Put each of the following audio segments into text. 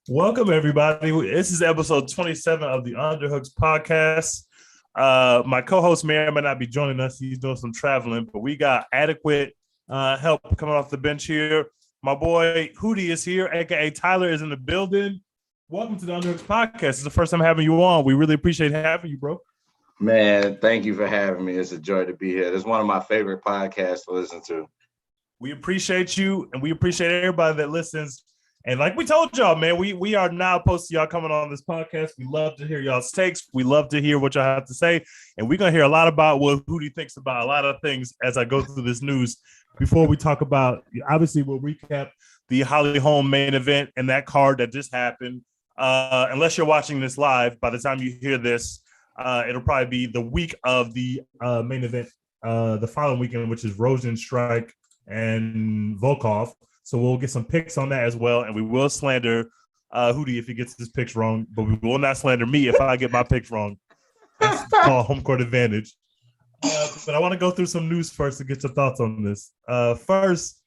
Welcome, everybody. This is episode 27 of the Underhooks podcast. My co-host may or may not be joining us. He's doing some traveling, but we got adequate help coming off the bench here. My boy Hootie is here, aka Tyler is in the building. Welcome to the Underhooks podcast. It's the first time having you on. We really appreciate having you, bro. Man, thank you for having me. It's a joy to be here. It's one of my favorite podcasts to listen to. We appreciate you, and we appreciate everybody that listens. And like we told y'all, man, we are now opposed to y'all coming on this podcast. We love to hear y'all's takes. We love to hear what y'all have to say. And we're going to hear a lot about what Hootie thinks about a lot of things as I go through this news. Before we talk about, obviously, we'll recap the Holly Holm main event and that card that just happened. Unless you're watching this live, by the time you hear this, it'll probably be the week of the main event, the following weekend, which is Rozenstruik and Volkov. So we'll get some picks on that as well, and we will slander Hootie if he gets his picks wrong, but we will not slander me if I get my picks wrong. That's called home court advantage. But I want to go through some news first to get your thoughts on this. First,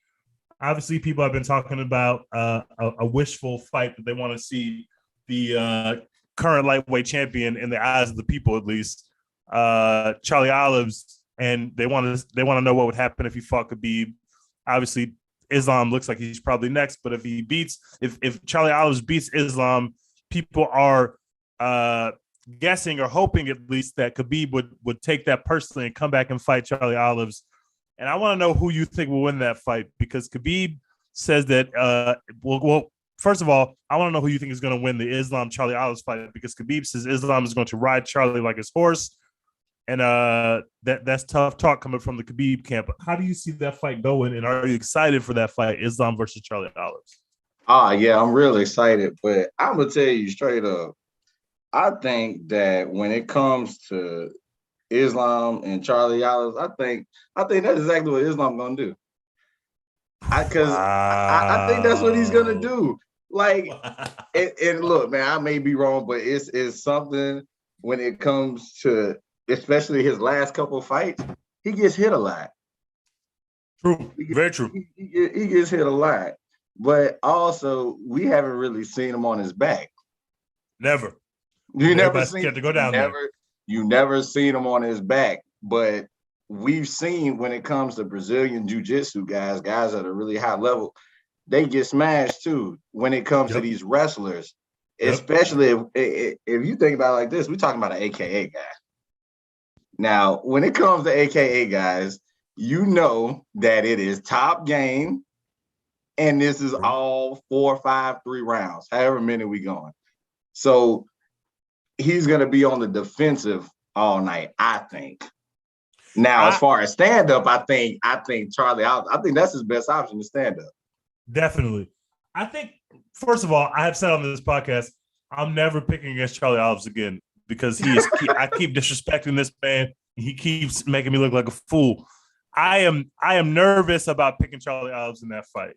obviously, people have been talking about a wishful fight that they want to see the current lightweight champion in the eyes of the people, at least, Charlie Olives, and they want to know what would happen if he fought Khabib. Obviously, Islam looks like he's probably next, but if Charlie Olives beats Islam, people are guessing or hoping at least that Khabib would take that personally and come back and fight Charlie Olives. And I want to know who you think will win that fight, because Khabib says that well, first of all, I want to know who you think is going to win the Islam Charlie Olives fight, because Khabib says Islam is going to ride Charlie like his horse. And that's tough talk coming from the Khabib camp. How do you see that fight going, and are you excited for that fight, Islam versus Charlie Olives? Yeah, I'm really excited, but I'm gonna tell you straight up, I think that when it comes to Islam and Charlie Olives, I think that's exactly what Islam gonna do. I think that's what he's gonna do. Like, and look, man, I may be wrong, but it's something when it comes to, especially his last couple of fights, he gets hit a lot. True, very true. He gets hit a lot, but also we haven't really seen him on his back. Never. You never seen to go down there. You never seen him on his back, but we've seen when it comes to Brazilian jiu-jitsu guys at a really high level, they get smashed too when it comes to these wrestlers. Especially if you think about it like this, we're talking about an AKA guy. Now, when it comes to AKA guys, you know that it is top game, and this is all 4, 5, 3 rounds, however many we going. So he's going to be on the defensive all night, I think. Now, as far as stand-up, I think Charlie, I think that's his best option to stand up. Definitely. I think, first of all, I have said on this podcast, I'm never picking against Charlie Olives again, because I keep disrespecting this man. He keeps making me look like a fool. I am nervous about picking Charlie Olives in that fight,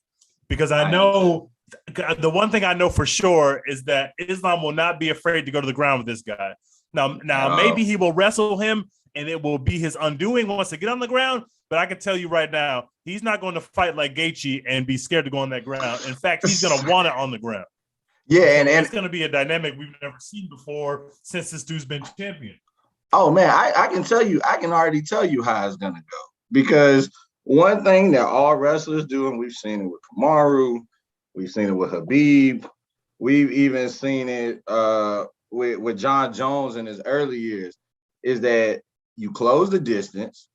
because I know the one thing I know for sure is that Islam will not be afraid to go to the ground with this guy. Now maybe he will wrestle him and it will be his undoing once to get on the ground. But I can tell you right now, he's not going to fight like Gaethje and be scared to go on that ground. In fact, he's going to want it on the ground. Yeah, and it's going to be a dynamic we've never seen before since this dude's been champion. Oh man, I can already tell you how it's going to go, because one thing that all wrestlers do, and we've seen it with Kamaru, we've seen it with Khabib, we've even seen it with John Jones in his early years, is that you close the distance,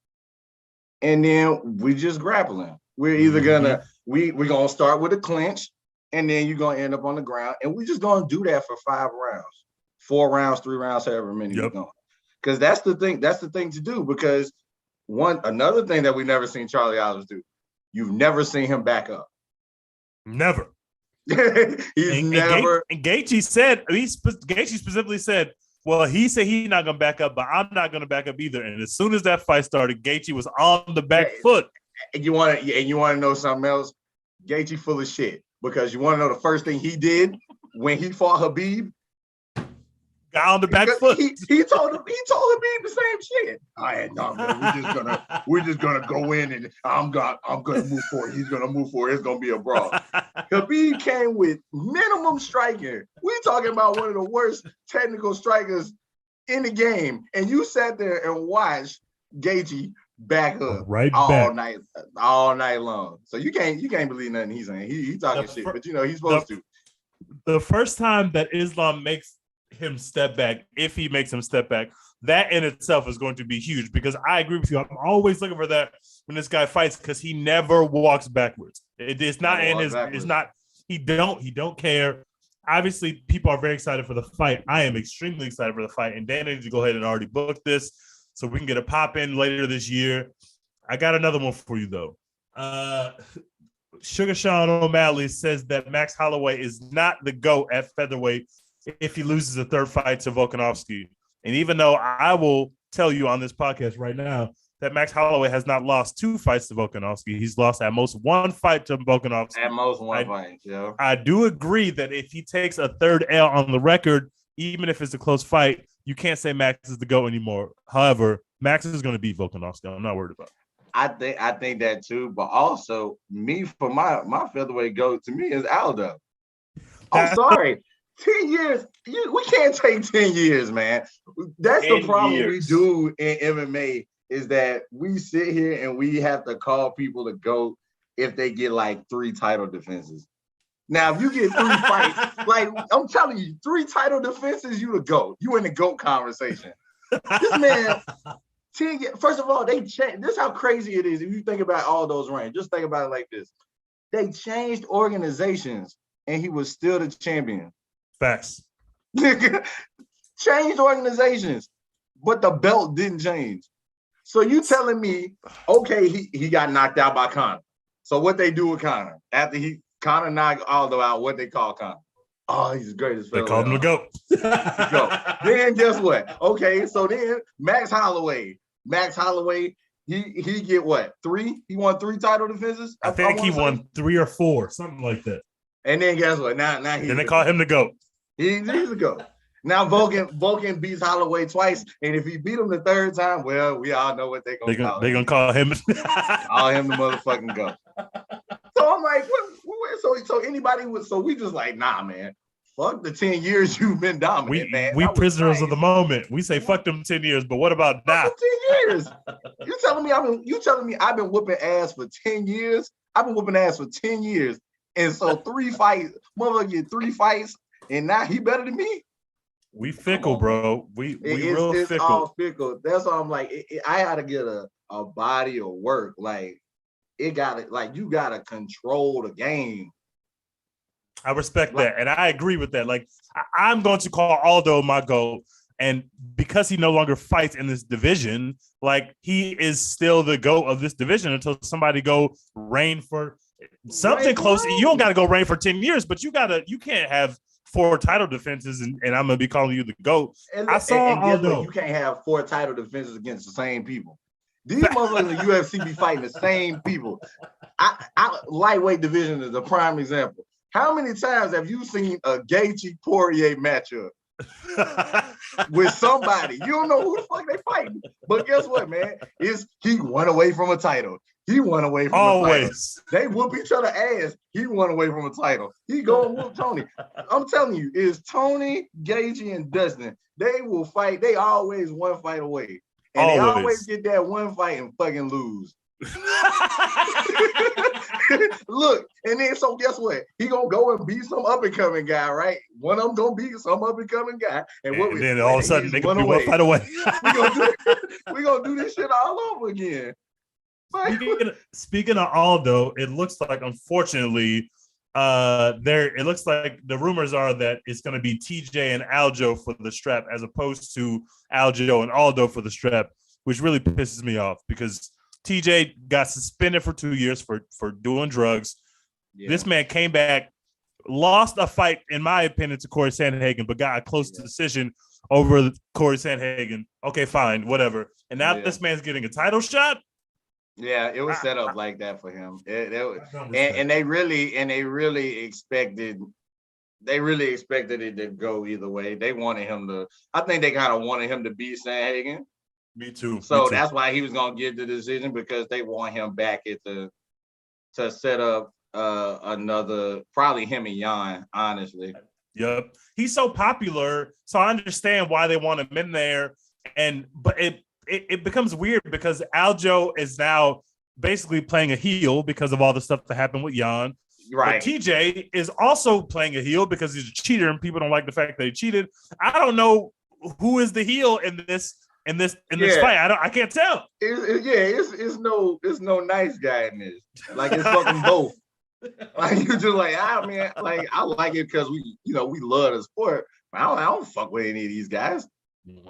and then we just grappling. We're either we're gonna start with a clinch, and then you're gonna end up on the ground, and we're just gonna do that for 5 rounds, 4 rounds, 3 rounds, however many we're going. Because that's the thing to do. Because another thing that we've never seen Charlie Olives do, you've never seen him back up. Never. He's never. And Gaethje specifically said, well, he said he's not going to back up, but I'm not going to back up either. And as soon as that fight started, Gaethje was on the back foot. And you want to know something else? Gaethje full of shit, because you want to know the first thing he did when he fought Khabib? Got on the back foot. He told him the same shit. I had no, man, we're just gonna go in and I'm gonna move forward. He's gonna move forward. It's gonna be a brawl. Khabib came with minimum striking. We talking about one of the worst technical strikers in the game, and you sat there and watched Gaethje back up all night long. So you can't believe nothing he's saying. He talking shit, but he's supposed to. The first time that Islam makes him step back, if he makes him step back, that in itself is going to be huge, because I agree with you. I'm always looking for that when this guy fights, because he never walks backwards. It's not in his. It's not. He don't care. Obviously, people are very excited for the fight. I am extremely excited for the fight, and Dan needs to go ahead and already book this so we can get a pop in later this year. I got another one for you though. Suga Sean O'Malley says that Max Holloway is not the GOAT at featherweight if he loses a third fight to Volkanovski. And even though I will tell you on this podcast right now that Max Holloway has not lost 2 fights to Volkanovski, he's lost at most 1 fight to Volkanovski. At most 1 fight, yeah. I do agree that if he takes a third L on the record, even if it's a close fight, you can't say Max is the GOAT anymore. However, Max is going to beat Volkanovski. I'm not worried about it. I think that too, but also me for my featherweight GOAT to me is Aljo. I'm sorry. 10 years, we can't take 10 years, man. That's the problem we do in MMA, is that we sit here and we have to call people the GOAT if they get like 3 title defenses. Now, if you get 3 fights, like I'm telling you, 3 title defenses, you the GOAT. You in the GOAT conversation. This man, 10 years, first of all, they changed. This is how crazy it is. If you think about all those reigns, just think about it like this. They changed organizations and he was still the champion. Facts. Changed organizations, but the belt didn't change. So you telling me, okay, he got knocked out by Conor. So what they do with Conor? After Conor knocked Aldo out, what they call Conor? Oh, he's the greatest. They called him the GOAT. Then guess what? Okay, so then Max Holloway, he get what? 3? He won 3 title defenses? I think he won 3 or 4, something like that. And then guess what? Now then they call him the GOAT. He's the GOAT. Now Volkan beats Holloway twice, and if he beat him the 3rd time, well, we all know what they're gonna call him. They're gonna call him call him the motherfucking GOAT. So I'm like, so anybody would, so we just like, nah, man. Fuck the 10 years you've been dominant, man. We prisoners of the moment. We say fuck them 10 years, but what about now? 10 years. You telling me I've been whooping ass for 10 years? I've been whooping ass for 10 years. And so 3 fights, motherfucker get 3 fights, and now he better than me. We fickle, bro. We real it's fickle. All fickle. That's why I'm like, I had to get a body of work. Like, you gotta control the game. I respect that, and I agree with that. Like, I'm going to call Aldo my GOAT, and because he no longer fights in this division, like, he is still the GOAT of this division until somebody go reign for something close. You don't got to go reign for 10 years, but you can't have 4 title defenses, and I'm gonna be calling you the GOAT. I saw Aldo. You can't have 4 title defenses against the same people. These motherfuckers in the UFC be fighting the same people. Lightweight division is a prime example. How many times have you seen a Gaethje Poirier matchup with somebody? You don't know who the fuck they fighting. But guess what, man? He won away from a title. He won away from a title. They whoop each other ass. He won away from a title. He go and whoop Tony. I'm telling you, it's Tony, Gaethje, and Dustin. They will fight. They always 1 fight away. And they always get that 1 fight and fucking lose. Look, and then so guess what? He gonna go and beat some up and coming guy, right? One of them gonna beat some up and coming guy, and then all of a sudden they gonna be 1 fight away. we gonna do this shit all over again. Speaking of Aldo, it looks like, unfortunately, it looks like the rumors are that it's going to be TJ and Aljo for the strap, as opposed to Aljo and Aldo for the strap, which really pisses me off, because TJ got suspended for 2 years for doing drugs. Yeah. This man came back, lost a fight, in my opinion, to Corey Sandhagen, but got a close decision over Corey Sandhagen. Okay, fine, whatever. And now this man's getting a title shot. Yeah, it was set up like that for him. And they really expected they really expected it to go either way. They wanted him to. I think they kind of wanted him to beat Sandhagen. Me too. So that's why he was gonna get the decision because they want him back to set up another, probably him and Jan, honestly. Yep. He's so popular, so I understand why they want him in there. But it becomes weird because Aljo is now basically playing a heel because of all the stuff that happened with Jan. Right. But TJ is also playing a heel because he's a cheater and people don't like the fact that he cheated. I don't know who is the heel in this fight. I can't tell. It's no nice guy in this. Like it's fucking both. Like you just like, man, like I like it because we love the sport. But I don't fuck with any of these guys.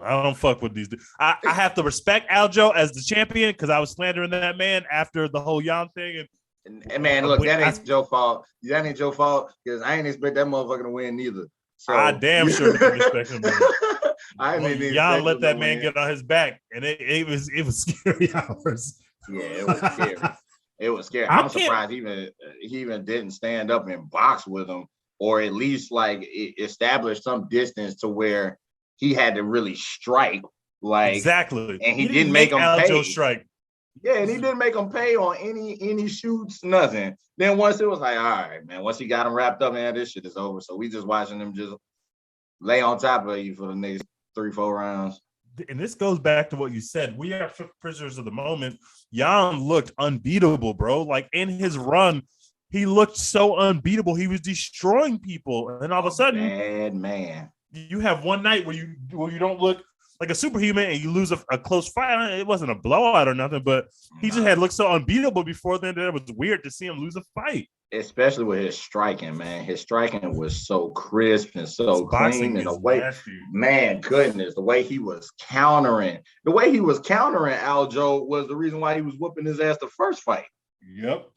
I don't fuck with these. I have to respect Aljo as the champion because I was slandering that man after the whole Jan thing. And man, look, that ain't your fault. That ain't your fault because I ain't expect that motherfucker to win neither. So I damn sure didn't expect him to win. I didn't Jan let that man get on his back, and it was scary hours. Yeah, it was scary. It was scary. I'm surprised he even didn't stand up and box with him, or at least like establish some distance to where he had to really strike. Like exactly, and he didn't make him pay. Strike. Yeah, and he didn't make him pay on any shoots, nothing. Then once it was like, all right, man. Once he got him wrapped up, man, this shit is over. So we just watching him just lay on top of you for the next 3-4 rounds. And this goes back to what you said. We are prisoners of the moment. Jan looked unbeatable, bro. Like in his run, he looked so unbeatable. He was destroying people, and all of a sudden, bad man. You have one night where you don't look like a superhuman, and you lose a close fight. It wasn't a blowout or nothing, but he just had looked so unbeatable before then that it was weird to see him lose a fight. Especially with his striking, man. His striking was so crisp and so clean. And the way, man, goodness, the way he was countering Aljo was the reason why he was whooping his ass the first fight. Yep.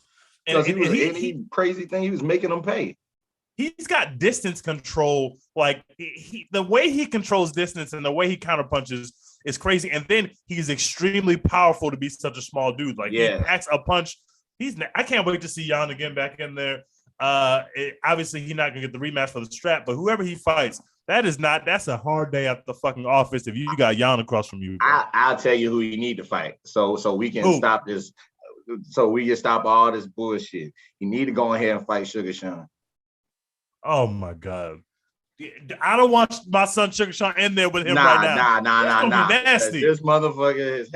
Because he was any crazy thing, he was making them pay. He's got distance control. Like the way he controls distance and the way he counterpunches is crazy. And then he's extremely powerful to be such a small dude. Like he packs a punch. I can't wait to see Jan again back in there. Obviously, he's not gonna get the rematch for the strap, but whoever he fights, that's a hard day at the fucking office if you got Jan across from you. I'll tell you who you need to fight. So we can stop this. So we can stop all this bullshit. You need to go ahead and fight Suga Sean. Oh my God. I don't want my son Suga Sean in there with him right now. Nah. Nasty. This motherfucker has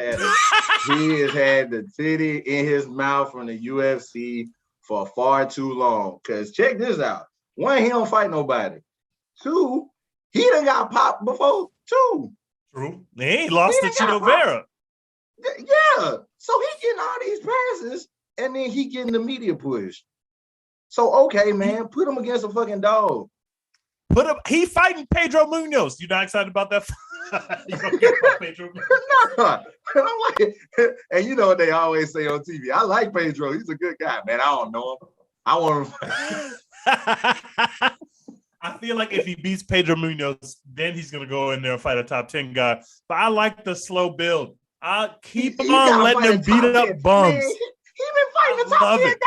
had the titty in his mouth from the UFC for far too long. Cause check this out. One, he don't fight nobody. Two, he done got popped before too. True. He ain't lost to Chito Vera. Yeah. So he getting all these passes and then he getting the media push. So okay, man, put him against a fucking dog. He fighting Pedro Munoz. You not excited about that? You don't care about Pedro Munoz? No. I'm like, and you know what they always say on TV. I like Pedro. He's a good guy, man. I don't know him. I want him. I feel like if he beats Pedro Munoz, then he's gonna go in there and fight a top 10 guy. But I like the slow build. I keep on letting him beat up bums. Man, he been fighting the top 10 guys.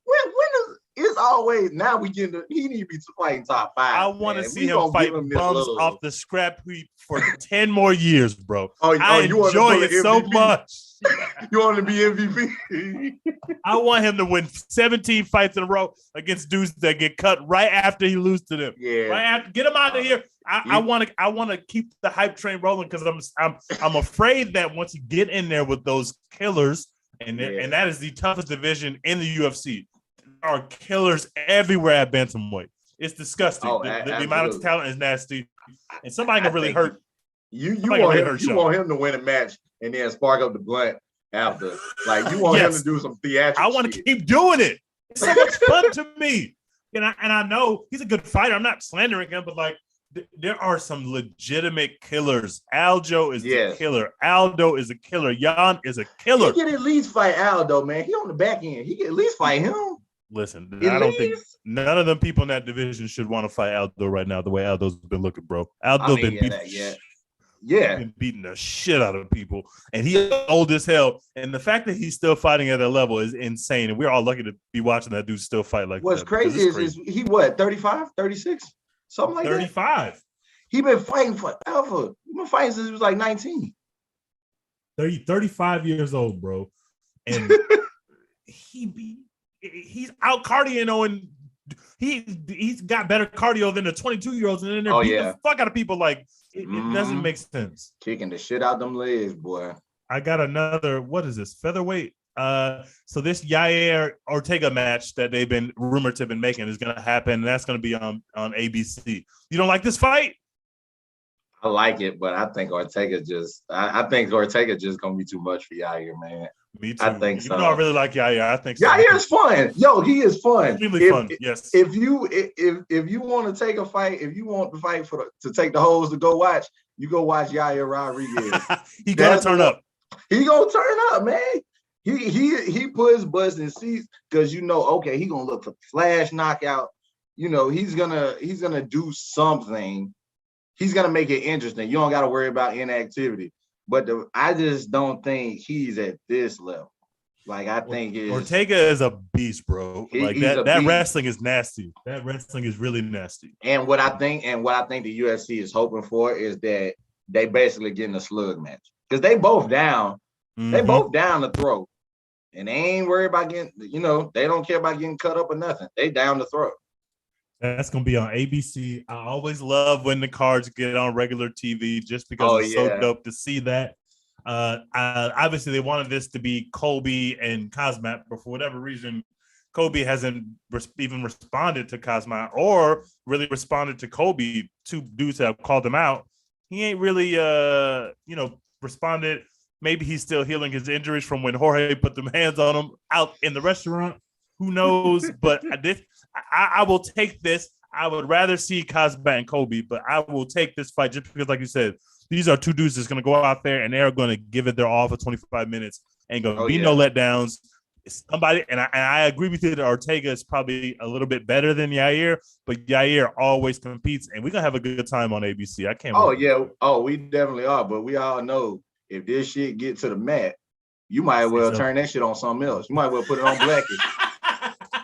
When is it's always now he need to be fighting top 5. I want to see him fight bums off the scrap heap for 10 more years, bro. I enjoy it so much. You want to be MVP? I want him to win 17 fights in a row against dudes that get cut right after he loses to them. Yeah, right after, get him out of here. I want to keep the hype train rolling because I'm afraid that once you get in there with those killers, and that is the toughest division in the UFC. Are killers everywhere at bantamweight. It's disgusting. The amount of talent is nasty, and somebody can really hurt. You want him to win a match and then spark up the blunt after. Like you want him to do some theatrical. I want to keep doing it. It's so much fun to me, and I know he's a good fighter. I'm not slandering him, but like there are some legitimate killers. Aljo is a killer. Aldo is a killer. Jan is a killer. He can at least fight Aldo, man. He on the back end. He can at least fight him. Listen, I don't think none of them people in that division should want to fight Aldo right now. The way Aldo's been looking, bro. Aldo's been beat. Yeah. He's been beating the shit out of people, and he old as hell. And the fact that he's still fighting at that level is insane. And we're all lucky to be watching that dude still fight like What's that. crazy is he what, 35, 36? Something like 35. That. He been fighting forever. He been fighting since he was like 19. 35 years old, bro. And he's out cardioing. He's got better cardio than the 22-year-olds, and then they're beating the fuck out of people. Like it doesn't make sense. Kicking the shit out them legs, boy. I got another. What is this? Featherweight. So this Yair Ortega match that they've been rumored to have been making is going to happen. And that's going to be on ABC. You don't like this fight? I like it, but I think Ortega just going to be too much for Yair, man. Me too. I think so. You know, I really like Yair. I think so. Yair is fun. Yo, he is fun. Extremely fun. Yes. If you want to take a fight, if you want the fight to take the hoes to go watch, you go watch Yair Rodriguez. He gonna turn up. He gonna turn up, man. He puts butts in seats because he gonna look for flash knockout. He's gonna do something. He's gonna make it interesting. You don't got to worry about inactivity. But I just don't think he's at this level. Like I think Ortega is a beast, bro. That beast. wrestling is nasty. That wrestling is really nasty. And what I think the UFC is hoping for is that they basically getting a slug match because they both down. Mm-hmm. They both down the throat, and they ain't worried about getting. They don't care about getting cut up or nothing. They down the throat. That's going to be on ABC. I always love when the cards get on regular TV just because it's so dope to see that. Obviously, they wanted this to be Colby and Khazmat, but for whatever reason, Colby hasn't even responded to Khazmat or really responded to Colby. Two dudes have called him out. He ain't really, responded. Maybe he's still healing his injuries from when Jorge put them hands on him out in the restaurant. Who knows? But I will take this. I would rather see Khazmat and Colby, but I will take this fight just because, like you said, these are two dudes that's going to go out there and they're going to give it their all for 25 minutes. Ain't going to be no letdowns. Somebody, and I agree with you that Ortega is probably a little bit better than Yair, but Yair always competes, and we're going to have a good time on ABC. I can't wait. Yeah. Oh, we definitely are, but we all know if this shit get to the mat, you might as well turn that shit on something else. You might as well put it on Blackish.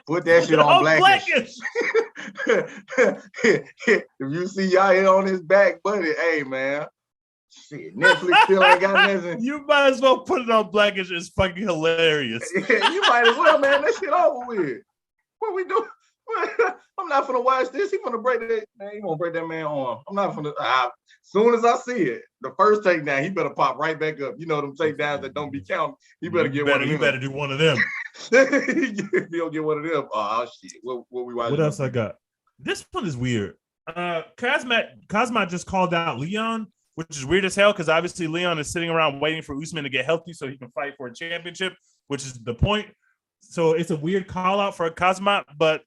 Put that shit on Blackish. If you see Yair on his back, buddy, hey, man. Shit, Netflix still ain't got nothing. You might as well put it on Blackish. It's fucking hilarious. Yeah, you might as well, man. That shit over with. What we do? I'm not finna watch this. He finna break that. Man, he gonna break that man arm. I'm not finna. Soon as I see it, the first takedown, he better pop right back up. You know them takedowns that don't be counted. He better get one of them. You better do one of them. He'll get one of them. Oh shit. What we watching? What else I got? This one is weird. Khazmat just called out Leon, which is weird as hell because obviously Leon is sitting around waiting for Usman to get healthy so he can fight for a championship, which is the point. So it's a weird call out for a Khazmat, but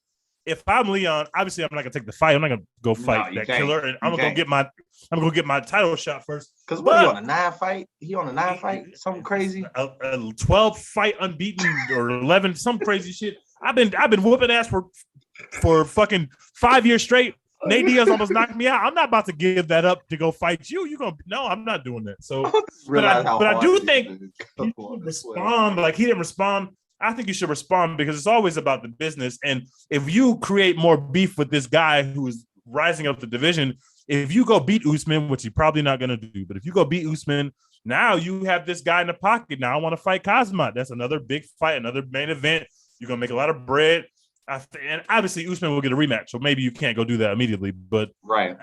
if I'm Leon, obviously I'm not gonna take the fight. I'm not gonna go fight that killer, and I'm gonna go get my title shot first. Because what, he on a 9 fight? He on a 9 fight? Something crazy? A 12 fight unbeaten or 11, some crazy shit. I've been whooping ass for fucking 5 years straight. Nate Diaz almost knocked me out. I'm not about to give that up to go fight you. No, I'm not doing that. So, but I do think he should respond. Like he didn't respond. I think you should respond because it's always about the business. And if you create more beef with this guy who is rising up the division, if you go beat Usman, which you're probably not going to do, but if you go beat Usman, now you have this guy in the pocket. Now I want to fight Khazmat. That's another big fight, another main event. You're going to make a lot of bread. And obviously Usman will get a rematch. So maybe you can't go do that immediately. But right.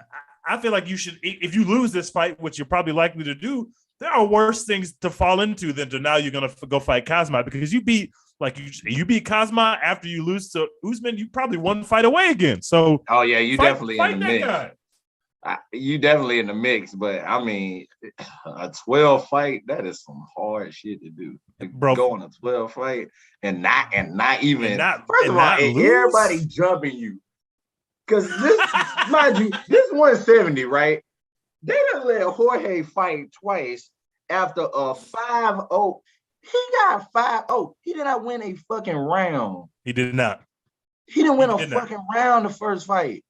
I feel like you should, if you lose this fight, which you're probably likely to do, there are worse things to fall into than to now you're going to go fight Khazmat because you beat Khazmat after you lose to Usman, you probably one fight away again. So, you definitely in the mix. You definitely in the mix, but I mean, a 12 fight, that is some hard shit to do. Bro, go on a 12 fight and not even. First of all, everybody jumping you because this, mind you, this 170, right? They done let Jorge fight twice after a 5-0. He got 5-0. He did not win a fucking round. He did not. He didn't win a fucking round the first fight.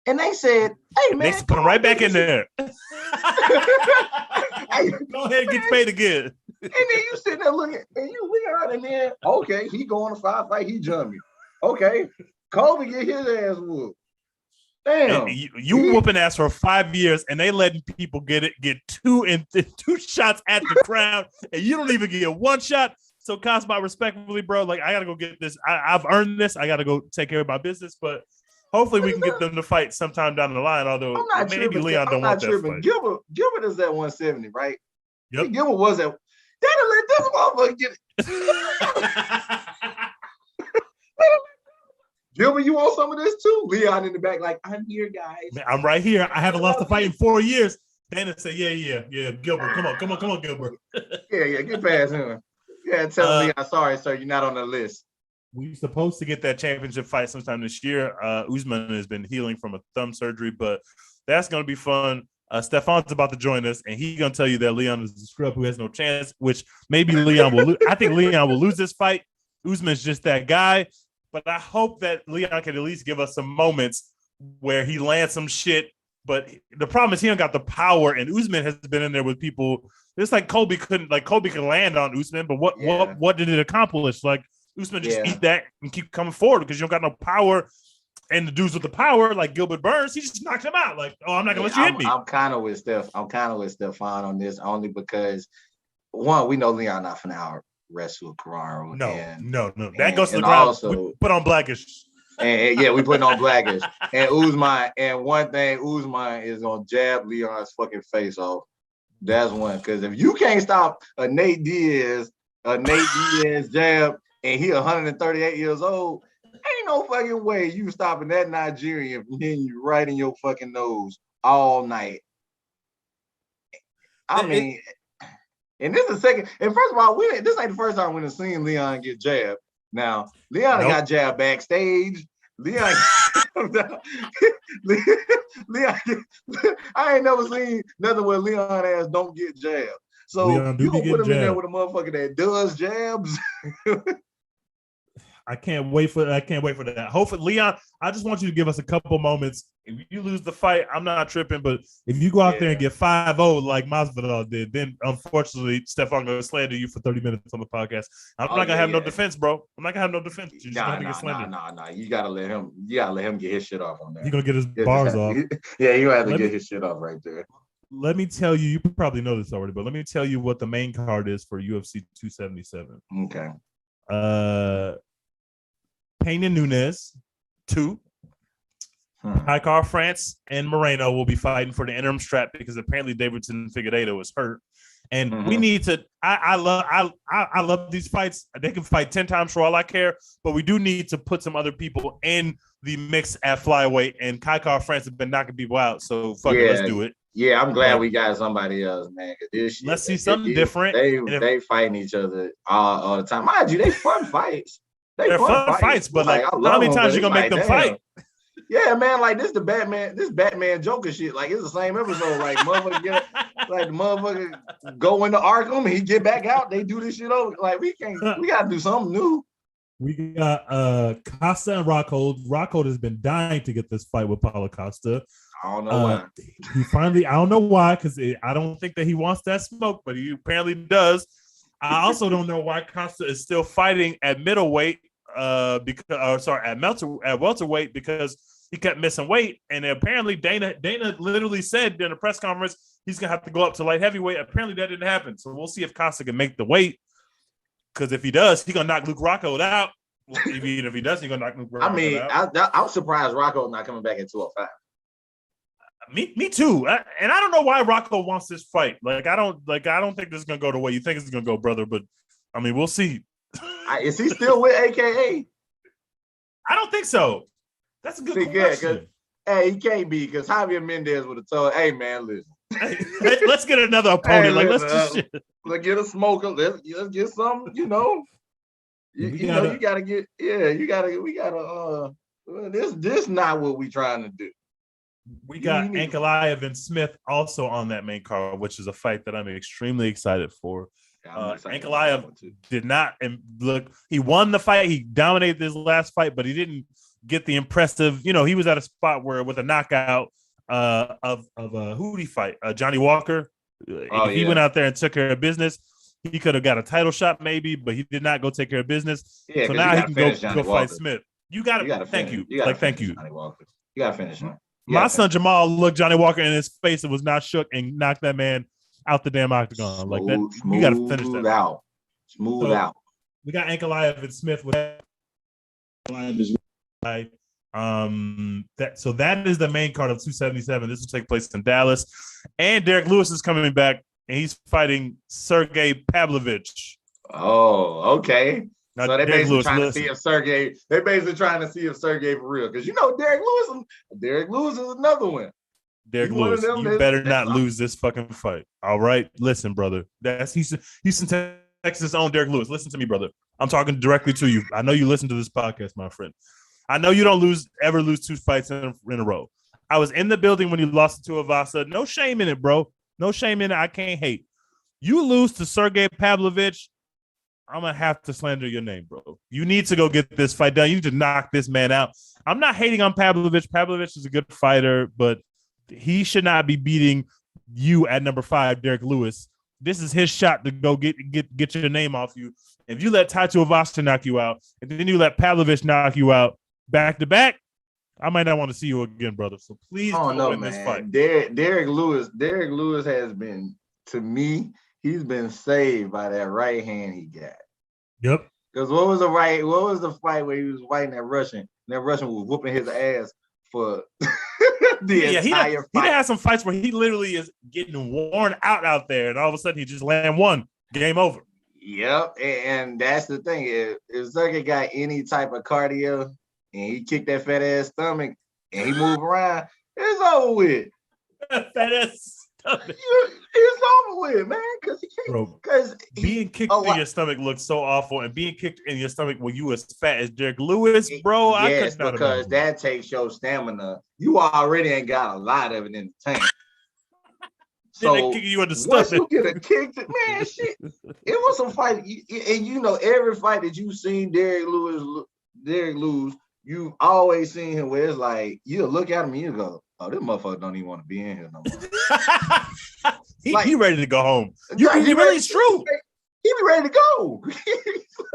And they said, "Hey man, they put him right back in there. Hey, Go ahead and get paid again." And then you sitting there looking, and you Leon, and then okay, he going to fight, he jumping. Okay, Kobe get his ass whooped. Damn, you whooping ass for 5 years, and they letting people get two shots at the crowd, and you don't even get one shot. So Khazmat, respectfully, bro, like I gotta go get this. I've earned this. I gotta go take care of my business, but hopefully we can get them to fight sometime down the line. Although maybe Leon don't want that fight. Gilbert is at 170, right? Yep. Gilbert was at. That'll let this motherfucker get it. Gilbert, you want some of this too? Leon in the back, like, I'm here, guys. Man, I'm right here. I haven't lost a fight in 4 years. Dana said, yeah. Gilbert, come on, Gilbert. yeah, get past him. Yeah, tell Leon, sorry, sir, you're not on the list. We're supposed to get that championship fight sometime this year. Usman has been healing from a thumb surgery, but that's going to be fun. Stefan's about to join us, and he's going to tell you that Leon is a scrub who has no chance, which maybe Leon will lose. I think Leon will lose this fight. Usman's just that guy. But I hope that Leon can at least give us some moments where he lands some shit. But the problem is he don't got the power, and Usman has been in there with people. It's like Kobe could land on Usman, but what did it accomplish? Like Usman just eat that and keep coming forward because you don't got no power. And the dudes with the power, like Gilbert Burns, he just knocked him out. Like, oh, I'm not gonna let you hit me. I'm kind of with Stefan on this only because one, we know Leon not finna out wrestle Carraro. No. That goes to the ground. Also, we put on Blackish. And we putting on Blackish. And Usman, and one thing, Usman is gonna jab Leon's fucking face off. That's one. Because if you can't stop a Nate Diaz jab, and he 138 years old, ain't no fucking way you stopping that Nigerian from hitting you right in your fucking nose all night. I mean. And this is the second. And first of all, this ain't the first time we've seen Leon get jabbed. Now, Leon got jabbed backstage. Leon, I ain't never seen nothing where Leon ass don't get jabbed. So you gonna put him in there with a motherfucker that does jabs. I can't wait for that. Hopefully, Leon, I just want you to give us a couple moments. If you lose the fight, I'm not tripping. But if you go out there and get 5-0 like Masvidal did, then unfortunately, Stefan gonna slander you for 30 minutes on the podcast. I'm not gonna have no defense, bro. I'm not gonna have no defense. You're just gonna have to get slandered. Nah. You gotta let him get his shit off on that. He's gonna get his bars off. Yeah, you have to get his shit off right there. Let me tell you, you probably know this already, but let me tell you what the main card is for UFC 277. Okay. Pena Nunes, 2. Haikar France and Moreno will be fighting for the interim strap because apparently Davidson Figueiredo is hurt. And we need to. I love these fights. They can fight 10 times for all I care, but we do need to put some other people in the mix at flyweight. And Haikar France have been knocking people out, so let's do it. Yeah, I'm glad we got somebody else, man. Let's see something different. They fighting each other all the time. Mind you, they fun fights. They're fun fights, but like how many times you gonna make them fight? Yeah, man, like this Batman Joker shit. Like it's the same episode. Like motherfucker go into Arkham and he get back out. They do this shit over. Like we gotta do something new. We got Costa and Rockhold. Rockhold has been dying to get this fight with Paulo Costa. I don't know why. I don't know why, because I don't think that he wants that smoke, but he apparently does. I also don't know why Costa is still fighting at middleweight, at welterweight, because he kept missing weight, and apparently Dana literally said during the press conference he's gonna have to go up to light heavyweight. Apparently that didn't happen, so we'll see if Costa can make the weight. Because if he does, he's gonna knock Luke Rockhold out. Even if he doesn't, he's gonna knock Luke Rockhold out. I'm surprised Rockhold not coming back at 205. Me too. And I don't know why Rocco wants this fight. I don't think this is gonna go the way you think it's gonna go, brother. But I mean, we'll see. Is he still with AKA? I don't think so. That's a good question. Hey, he can't be, because Javier Mendez would have told, hey man, listen. Let's get another opponent. Let's get a smoker. Let's get some, we gotta get, this not what we trying to do. We got Ankalaev and Smith also on that main card, which is a fight that I'm extremely excited for. Ankalaev did not look. He won the fight. He dominated this last fight, but he didn't get the impressive. He was at a spot where with a knockout of who did he fight? Johnny Walker. If he went out there and took care of business, he could have got a title shot maybe, but he did not go take care of business. Yeah, so now he can go Johnny fight Smith. You got to thank you. Thank you. Johnny Walker. You got to finish him. My son Jamal looked Johnny Walker in his face and was not shook and knocked that man out the damn octagon. Like that. You got to finish that. Smooth out. We got Ankalaev and Smith with that. That is the main card of 277. This will take place in Dallas, and Derek Lewis is coming back, and he's fighting Sergey Pavlovich. Oh, okay. Now, so they're basically trying to see if Sergey for real, because Derek Lewis is another one. Derek Lewis, you better not lose this fucking fight. All right, listen, brother. That's Houston, Texas' own Derek Lewis. Listen to me, brother. I'm talking directly to you. I know you listen to this podcast, my friend. I know you don't ever lose 2 fights in a row. I was in the building when you lost to Avasa. No shame in it, bro. No shame in it. I can't hate. You lose to Sergey Pavlovich, I'm going to have to slander your name, bro. You need to go get this fight done. You need to knock this man out. I'm not hating on Pavlovich. Pavlovich is a good fighter, but he should not be beating you at number 5, Derek Lewis. This is his shot to go get your name off you. If you let Taito Avasa knock you out, and then you let Pavlovich knock you out back to back, I might not want to see you again, brother. So please win this fight. Derek Lewis has been, to me, he's been saved by that right hand he got. Yep. Because what was the fight where he was fighting that Russian? And that Russian was whooping his ass for the entire fight. He had some fights where he literally is getting worn out there, and all of a sudden he just land one. Game over. Yep, and that's the thing. If Sergey got any type of cardio and he kicked that fat ass stomach and he moved around, it's over with. Fat ass stomach. It's over with, man. Because being kicked in your stomach looks so awful, and being kicked in your stomach when you as fat as Derek Lewis, bro. Yes, because that takes your stamina. You already ain't got a lot of it in the tank. So they kick you in the stomach. Once you get a kick, man, shit. It was some fight, and every fight that you've seen Derek lose, you've always seen him where it's like you look at him and you go, "Oh, this motherfucker don't even want to be in here no more." he ready to go home. It's true. He be ready to go.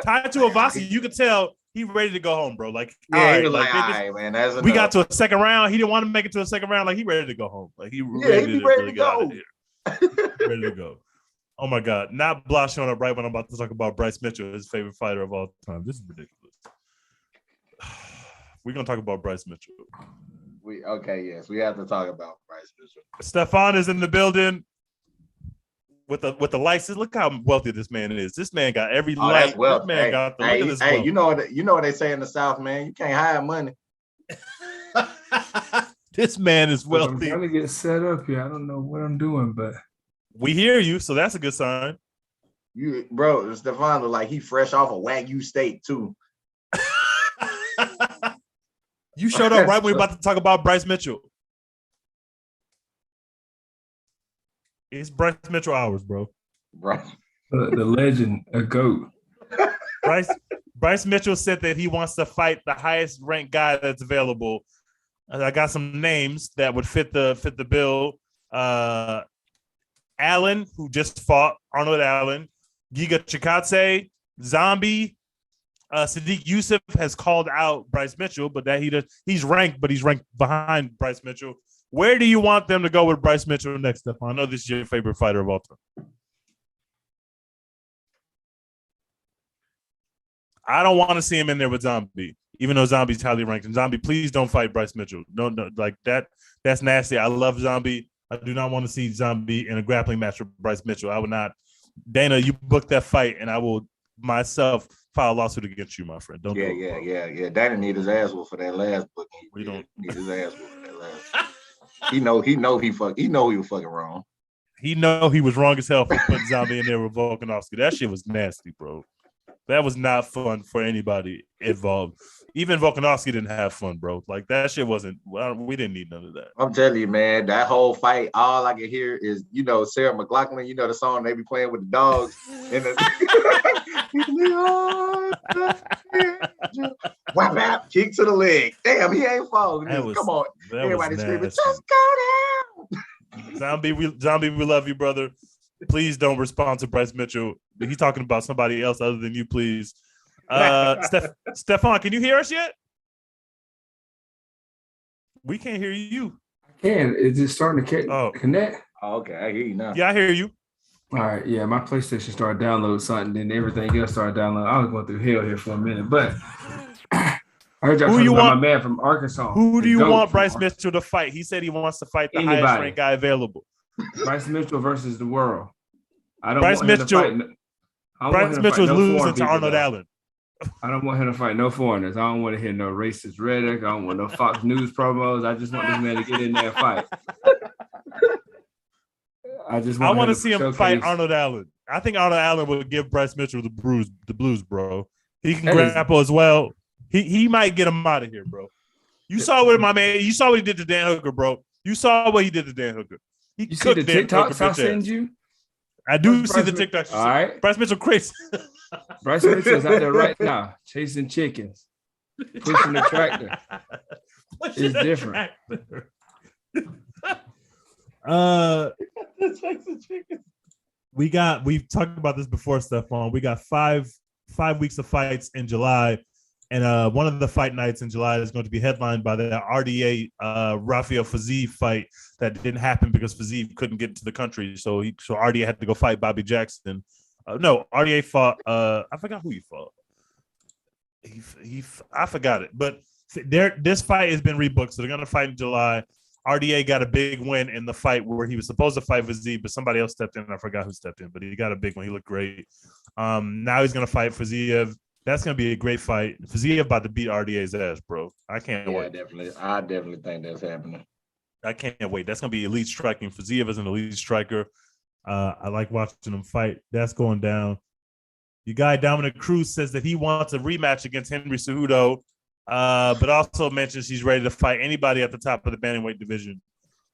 Tied to Avasi, you could tell he ready to go home, bro. Like, yeah, he was all right, man. That's enough. We got to a second round. He didn't want to make it to a second round. Like, he ready to go home. Like, he ready to go. Ready to go. Oh my God! Not Blah showing up right when I'm about to talk about Bryce Mitchell, his favorite fighter of all time. This is ridiculous. We're gonna talk about Bryce Mitchell. Yes, we have to talk about Bryce Mitchell. Stefan is in the building with the license. Look how wealthy this man is. This man got every light. This man got the look at this wealth. You know what they say in the South, man. You can't hide money. This man is wealthy. I'm trying to get set up here. I don't know what I'm doing, but we hear you, so that's a good sign. Bro, Stefan look like he fresh off a Wagyu steak too. You showed up right when we're about to talk about Bryce Mitchell. It's Bryce Mitchell hours, bro. Right. The legend, a GOAT. Bryce Mitchell said that he wants to fight the highest ranked guy that's available. I got some names that would fit the bill. Allen, who just fought, Arnold Allen, Giga Chikadze, Zombie, Sadiq Youssef has called out Bryce Mitchell, but that he's ranked, but he's ranked behind Bryce Mitchell. Where do you want them to go with Bryce Mitchell next, Stefan? I know this is your favorite fighter of all time. I don't want to see him in there with Zombie, even though Zombie's highly ranked. And Zombie, please don't fight Bryce Mitchell. No, like that. That's nasty. I love Zombie. I do not want to see Zombie in a grappling match with Bryce Mitchell. I would not. Dana, you booked that fight, and I will myself file a lawsuit against you, my friend. Don't. Yeah. Dana need his ass whooped for that last book. We don't need his ass whooped for that last. He know he was fucking wrong. He know he was wrong as hell for putting Zombie in there with Volkanovski. That shit was nasty, bro. That was not fun for anybody involved. Even Volkanovski didn't have fun, bro. Like, that shit wasn't. Well, we didn't need none of that. I'm telling you, man, that whole fight, all I can hear is, Sarah McLachlan, the song they be playing with the dogs. And Whap, whap, kick to the leg. Damn, he ain't falling. Come on. Everybody screaming, just go down. Zombie, we love you, brother. Please don't respond to Bryce Mitchell. He's talking about somebody else other than you, please. Stefan, can you hear us yet? We can't hear you. I can. Is it starting to connect? Oh, okay, I hear you now. Yeah, I hear you. All right, yeah, my PlayStation started downloading something, then everything else started downloading. I was going through hell here for a minute, but I heard y'all talking about my man from Arkansas. Who do you want Bryce Mitchell to fight? He said he wants to fight the highest ranked guy available. Bryce Mitchell versus the world. I don't Bryce want him Mitchell. to fight. Bryce Mitchell's losing to Arnold Allen. I don't want him to fight no foreigners. I don't want to hear no racist rhetoric. I don't want no Fox News promos. I just want this man to get in there and fight. I want to see him fight Arnold Allen. I think Arnold Allen would give Bryce Mitchell the blues, bro. He can grapple as well. He might get him out of here, bro. You saw what my man. You saw what he did to Dan Hooker, bro. You saw what he did to Dan Hooker. You see the TikToks I send you? I do see the TikToks. All right, Bryce Mitchell crazy. Bryce Mitchell's out there right now chasing chickens, pushing the tractor. It's different. We've talked about this before, Stephon. We got five weeks of fights in July, and one of the fight nights in July is going to be headlined by the RDA Rafael Fiziev fight that didn't happen because Fiziev couldn't get to the country, so RDA had to go fight Bobby Jackson. No, RDA fought. I forgot who he fought. I forgot it, but this fight has been rebooked, so they're going to fight in July. RDA got a big win in the fight where he was supposed to fight Fiziev, but somebody else stepped in. I forgot who stepped in, but he got a big one. He looked great. Now he's going to fight Fiziev. That's going to be a great fight. Fiziev about to beat RDA's ass, bro. I can't wait. I definitely think that's happening. I can't wait. That's going to be elite striking. Fiziev is an elite striker. I like watching him fight. That's going down. Your guy Dominic Cruz says that he wants a rematch against Henry Cejudo, but also mentions he's ready to fight anybody at the top of the bantamweight division.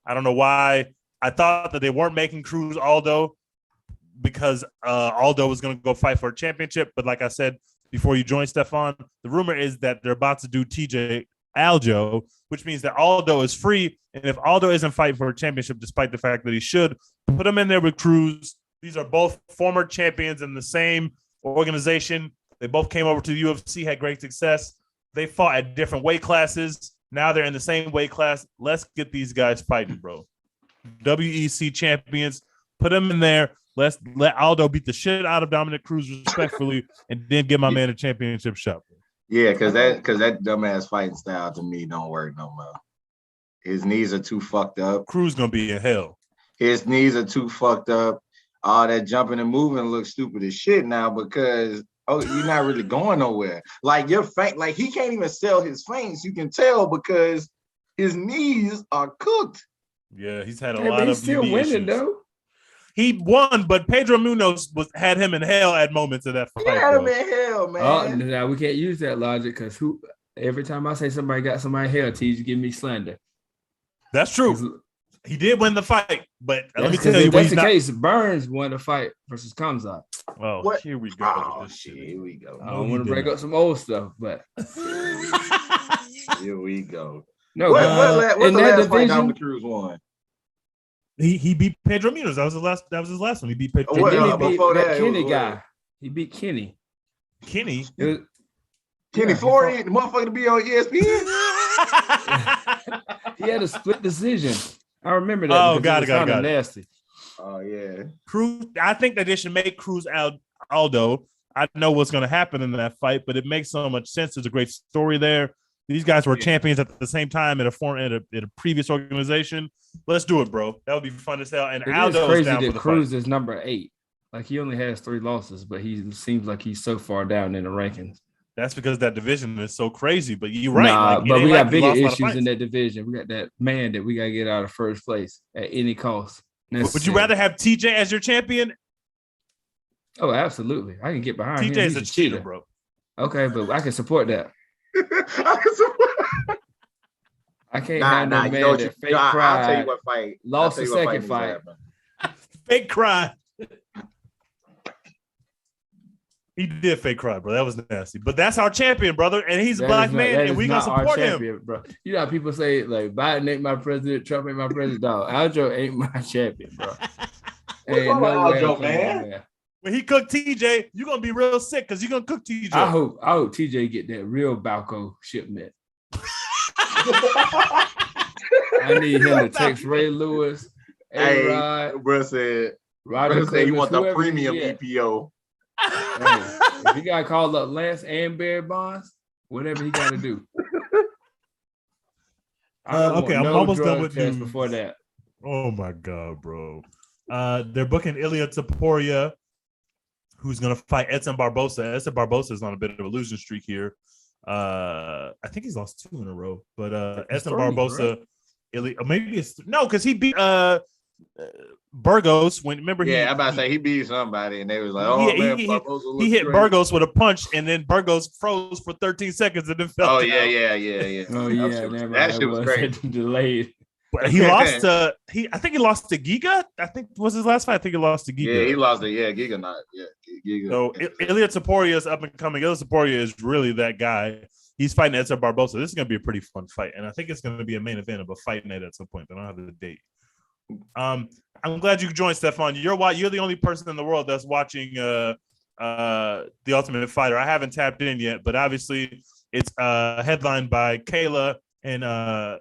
I don't know why. I thought that they weren't making Cruz Aldo because Aldo was going to go fight for a championship. But like I said before you joined, Stefan, the rumor is that they're about to do TJ Aljo, which means that Aldo is free. And if Aldo isn't fighting for a championship, despite the fact that he should, put him in there with Cruz. These are both former champions in the same organization. They both came over to the UFC, had great success. They fought at different weight classes. Now they're in the same weight class. Let's get these guys fighting, bro. WEC champions. Put them in there. Let Aldo beat the shit out of Dominic Cruz respectfully, and then give my man a championship shot. Yeah, because that dumbass fighting style to me don't work no more. His knees are too fucked up. Cruz gonna be in hell. His knees are too fucked up. All that jumping and moving looks stupid as shit now because you're not really going nowhere. Like your feint, like he can't even sell his feints. You can tell because his knees are cooked. Yeah, he's had a lot of. He's still winning though. He won, but Pedro Munoz had him in hell at moments of that fight. He had him in hell, man. Oh, now we can't use that logic because every time I say somebody got somebody in hell, T's give me slander. That's true. He did win the fight, but let me tell you, that's the case. Burns won the fight versus Khazmat. Oh, what? Here we go. Oh, shit. Here we go. I don't want to break up some old stuff, but here we go. No, what's the last fight Dominic Cruz won? He beat Pedro Munoz. That was his last one. He beat Pedro. Then he beat that Kenny guy. He beat Kenny. Kenny. Kenny Florian, the motherfucker to be on ESPN. He had a split decision. I remember that. Oh, got it. Nasty. Oh yeah. Cruz. I think that they should make Cruz Aldo. I know what's going to happen in that fight, but it makes so much sense. There's a great story there. These guys were champions at the same time in a previous organization. Let's do it, bro. That would be fun as hell. And Aldo is down for the Cruz fight. is number 8. Like he only has 3 losses, but he seems like he's so far down in the rankings. That's because that division is so crazy. But you're right. Nah, but we got bigger issues in that division. We got that man that we got to get out of first place at any cost. Would you rather have TJ as your champion? Oh, absolutely. I can get behind him. TJ is a cheater, bro. Okay, but I can support that. I can't have no man that fake cry. I'll tell you what fight. Lost the second fight. Fake cry. He did fake cry, bro. That was nasty. But that's our champion, brother, and he's a black man, and we gonna support him, bro. You know how people say like Biden ain't my president, Trump ain't my president. Dog, Aljo ain't my champion, bro. Ain't no Aljo, man. When he cooked TJ, you're gonna be real sick because you're gonna cook TJ. I hope TJ get that real Balco shipment. I need him to text Ray Lewis. Hey, bro said you want the premium EPO. Hey, if he gotta call up Lance and Barry Bonds, whatever he gotta do. Okay, I'm almost done with you. Before that. Oh my god, bro. They're booking Ilia Topuria, who's gonna fight Edson Barbosa. Edson Barbosa is on a bit of a losing streak here. I think he's lost 2 in a row, but Edson Barbosa, right? Maybe it's no, because he beat Burgos when remember I'm about to say he beat somebody and they was like, oh man, he hit Burgos with a punch and then Burgos froze for 13 seconds and then fell down. Yeah. Oh yeah, that shit was crazy. Delayed. But he lost to I think he lost to Giga. I think was his last fight. I think he lost to Giga. Yeah, he lost to Giga not. Yeah, Giga. So Ilia Topuria is up and coming. Ilia Topuria is really that guy. He's fighting Edson Barbosa. This is gonna be a pretty fun fight, and I think it's gonna be a main event of a fight night at some point. They don't have the date. I'm glad you joined, Stefan. You're the only person in the world that's watching The Ultimate Fighter. I haven't tapped in yet, but obviously it's headlined by Kayla and I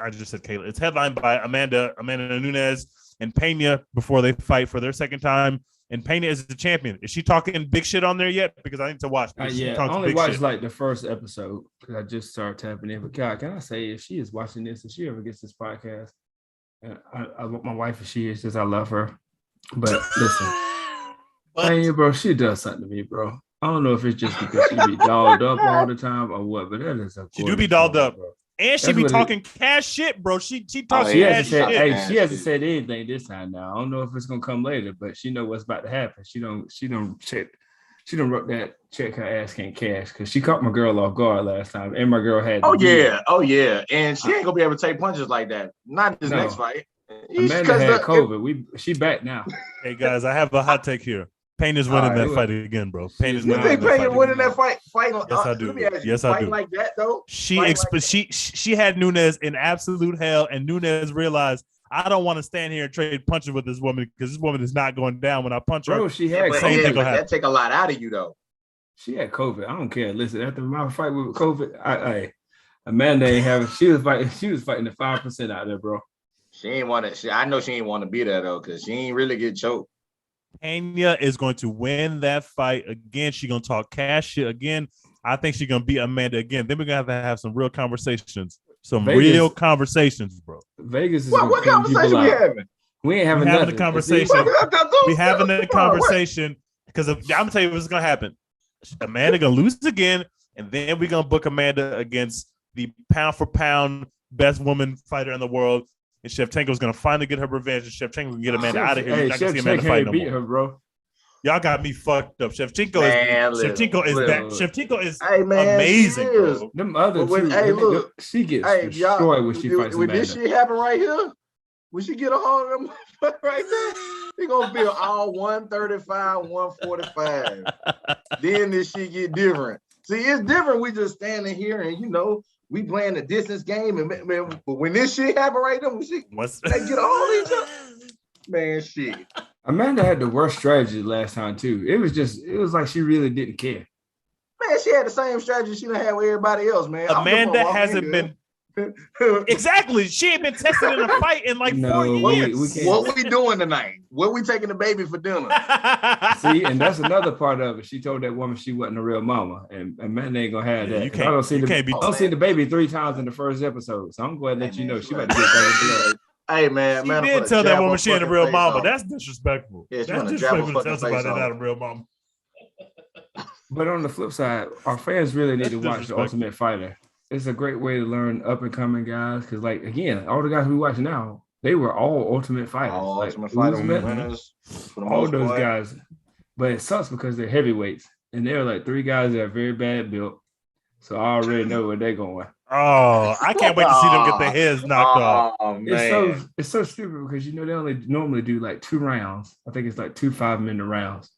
just said Kayla. It's headlined by Amanda Nunes and Pena before they fight for their second time. And Pena is the champion. Is she talking big shit on there yet? Because I need to watch. I only watched like the first episode because I just started tapping in. But God, can I say if she is watching this, if she ever gets this podcast, I my wife if she is, just I love her. But listen, hey, bro, she does something to me, bro. I don't know if it's just because she be dolled up all the time or what, but that is a she do be dolled up, bro. And she be talking cash shit, bro. She talks cash shit. Hey, she hasn't said anything this time now. I don't know if it's gonna come later, but she know what's about to happen. She don't wrote that check her ass can't cash because she caught my girl off guard last time, and my girl had. Oh yeah, and she ain't gonna be able to take punches like that. Not this next fight. Amanda had COVID. She back now. Hey guys, I have a hot take here. Payne is winning that fight again, bro. Payne is winning that fight. Yes, I do. Yes, I do. Like that though. She had Nunes in absolute hell, and Nunes realized I don't want to stand here and trade punches with this woman because this woman is not going down when I punch her. Bro, she had that take a lot out of you though. She had COVID. I don't care. Listen, after my fight with COVID, Amanda ain't having. She was fighting the 5% out there, bro. She ain't want to. I know she ain't want to be there though because she ain't really get choked. Pena is going to win that fight again. She's going to talk cash shit again. I think she's going to beat Amanda again. Then we're going to have some real conversations. Real conversations, bro. Vegas is what conversation we having? We ain't having nothing. The conversation. We having the conversation because I'm going to tell you what's going to happen. Amanda going to lose again, and then we're going to book Amanda against the pound for pound best woman fighter in the world. And Shevchenko's gonna finally get her revenge, and Shevchenko can get Amanda out of here. You're not gonna see Amanda fight no more. Her, bro. Y'all got me fucked up. Shevchenko is hey, man, amazing, bro. Them other two, she gets destroyed when she fights Amanda. When this shit happen right here, when she get a hold of them right there, they gonna be all 135, 145. Then this shit get different. See, it's different. We just standing here and we playing the distance game, and man, but when this shit happen right there, they get a hold of each other. Man, shit. Amanda had the worst strategy last time too. It was like she really didn't care. Man, she had the same strategy she done had with everybody else, man. Amanda hasn't been exactly. She ain't been tested in a fight in like 4 years. What we doing tonight? What we taking the baby for dinner? See, and that's another part of it. She told that woman she wasn't a real mama, and Amanda ain't gonna have that. I don't see the baby 3 times in the first episode, so I'm going to let you know she about to get that. Hey man, she did tell that woman she ain't a real mama. That's disrespectful. Yeah, that's disrespectful to tell somebody they're not a real mama. But on the flip side, our fans really need to watch The Ultimate Fighter. It's a great way to learn up and coming guys because, like, again, all the guys we watch now, they were all Ultimate Fighters. Ultimate Fighter winners. All those guys. But it sucks because they're heavyweights, and they're like 3 guys that are very bad built. So I already know where they're going. Oh, I can't wait to see them get their heads knocked off. Man. It's so stupid because they only normally do like 2 rounds. I think it's like 2 5-minute rounds.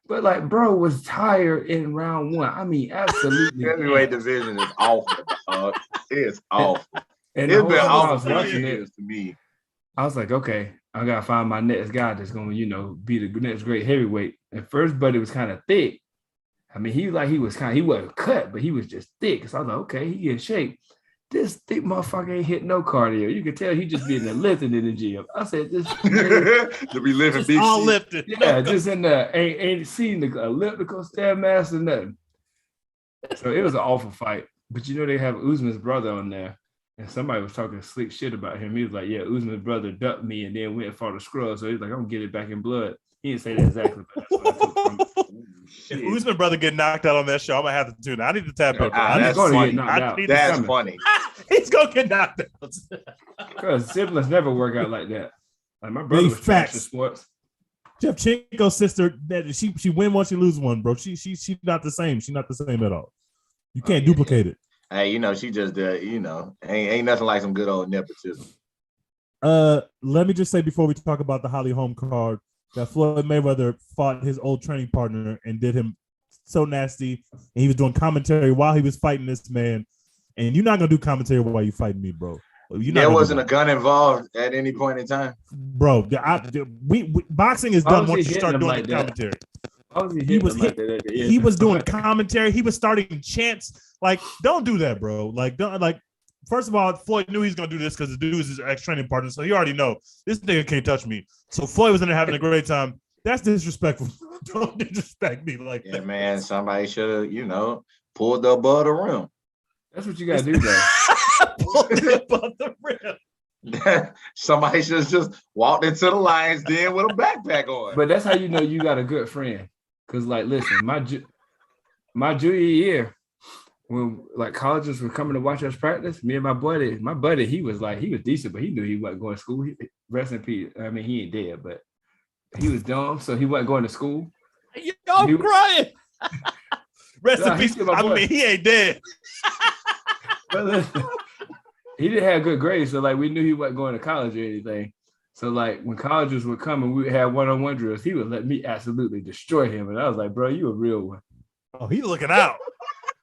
But like, bro was tired in round 1. I mean, absolutely. Heavyweight division is awful, dog. It's awful. And It's the whole been time I awful was for watching it, years to me. I was like, okay, I gotta find my next guy that's gonna, be the next great heavyweight. At first, Buddy was kind of thick. I mean, he wasn't cut, but he was just thick. So I was like, okay, he in shape. This thick motherfucker ain't hit no cardio. You can tell he just being lifting in the gym. I said, this to be lifting big all shit. lifted. yeah, just in the ain't seen the elliptical stairmaster or nothing. So it was an awful fight. But they have Usman's brother on there. And somebody was talking slick shit about him. He was like, yeah, Usman's brother ducked me and then went and fought a scrub. So he's like, I'm gonna get it back in blood. He didn't say that exactly, but that's what I took from it. If Usman brother get knocked out on that show, I'm gonna have to tune. I need to tap in. That's funny. That's funny. He's gonna get knocked out. Because siblings never work out like that. Like my brother was trash in sports. Shevchenko's sister, that she win one, she lose one, bro. She's not the same. She's not the same at all. You can't duplicate it. Hey, she just ain't nothing like some good old nepotism. Let me just say before we talk about the Holly Holm card that Floyd Mayweather fought his old training partner and did him so nasty, and he was doing commentary while he was fighting this man. And you're not gonna do commentary while you fighting me, bro. There wasn't a gun involved at any point in time, bro. Boxing is done once you start doing the commentary. He was doing commentary. He was starting chants. Like, don't do that, bro. First of all, Floyd knew he was gonna do this because the dude is his ex-training partner, so he already know this nigga can't touch me. So Floyd was in there having a great time. That's disrespectful. Don't disrespect me like that. Man. Somebody should have, pulled the above the rim. That's what you gotta do, though. Pulled it above the rim. Somebody should have just walked into the Lions Den with a backpack on. But that's how you know you got a good friend. Cause listen, my junior year, when colleges were coming to watch us practice, me and my buddy, he was decent, but he knew he wasn't going to school. Rest in peace. I mean, he ain't dead, but he was dumb, so he wasn't going to school. I'm crying. Rest in peace. I mean, he ain't dead. But listen, he didn't have good grades, so we knew he wasn't going to college or anything. So when colleges would come and we would have one-on-one drills, he would let me absolutely destroy him. And I was like, bro, you a real one. Oh, he looking out.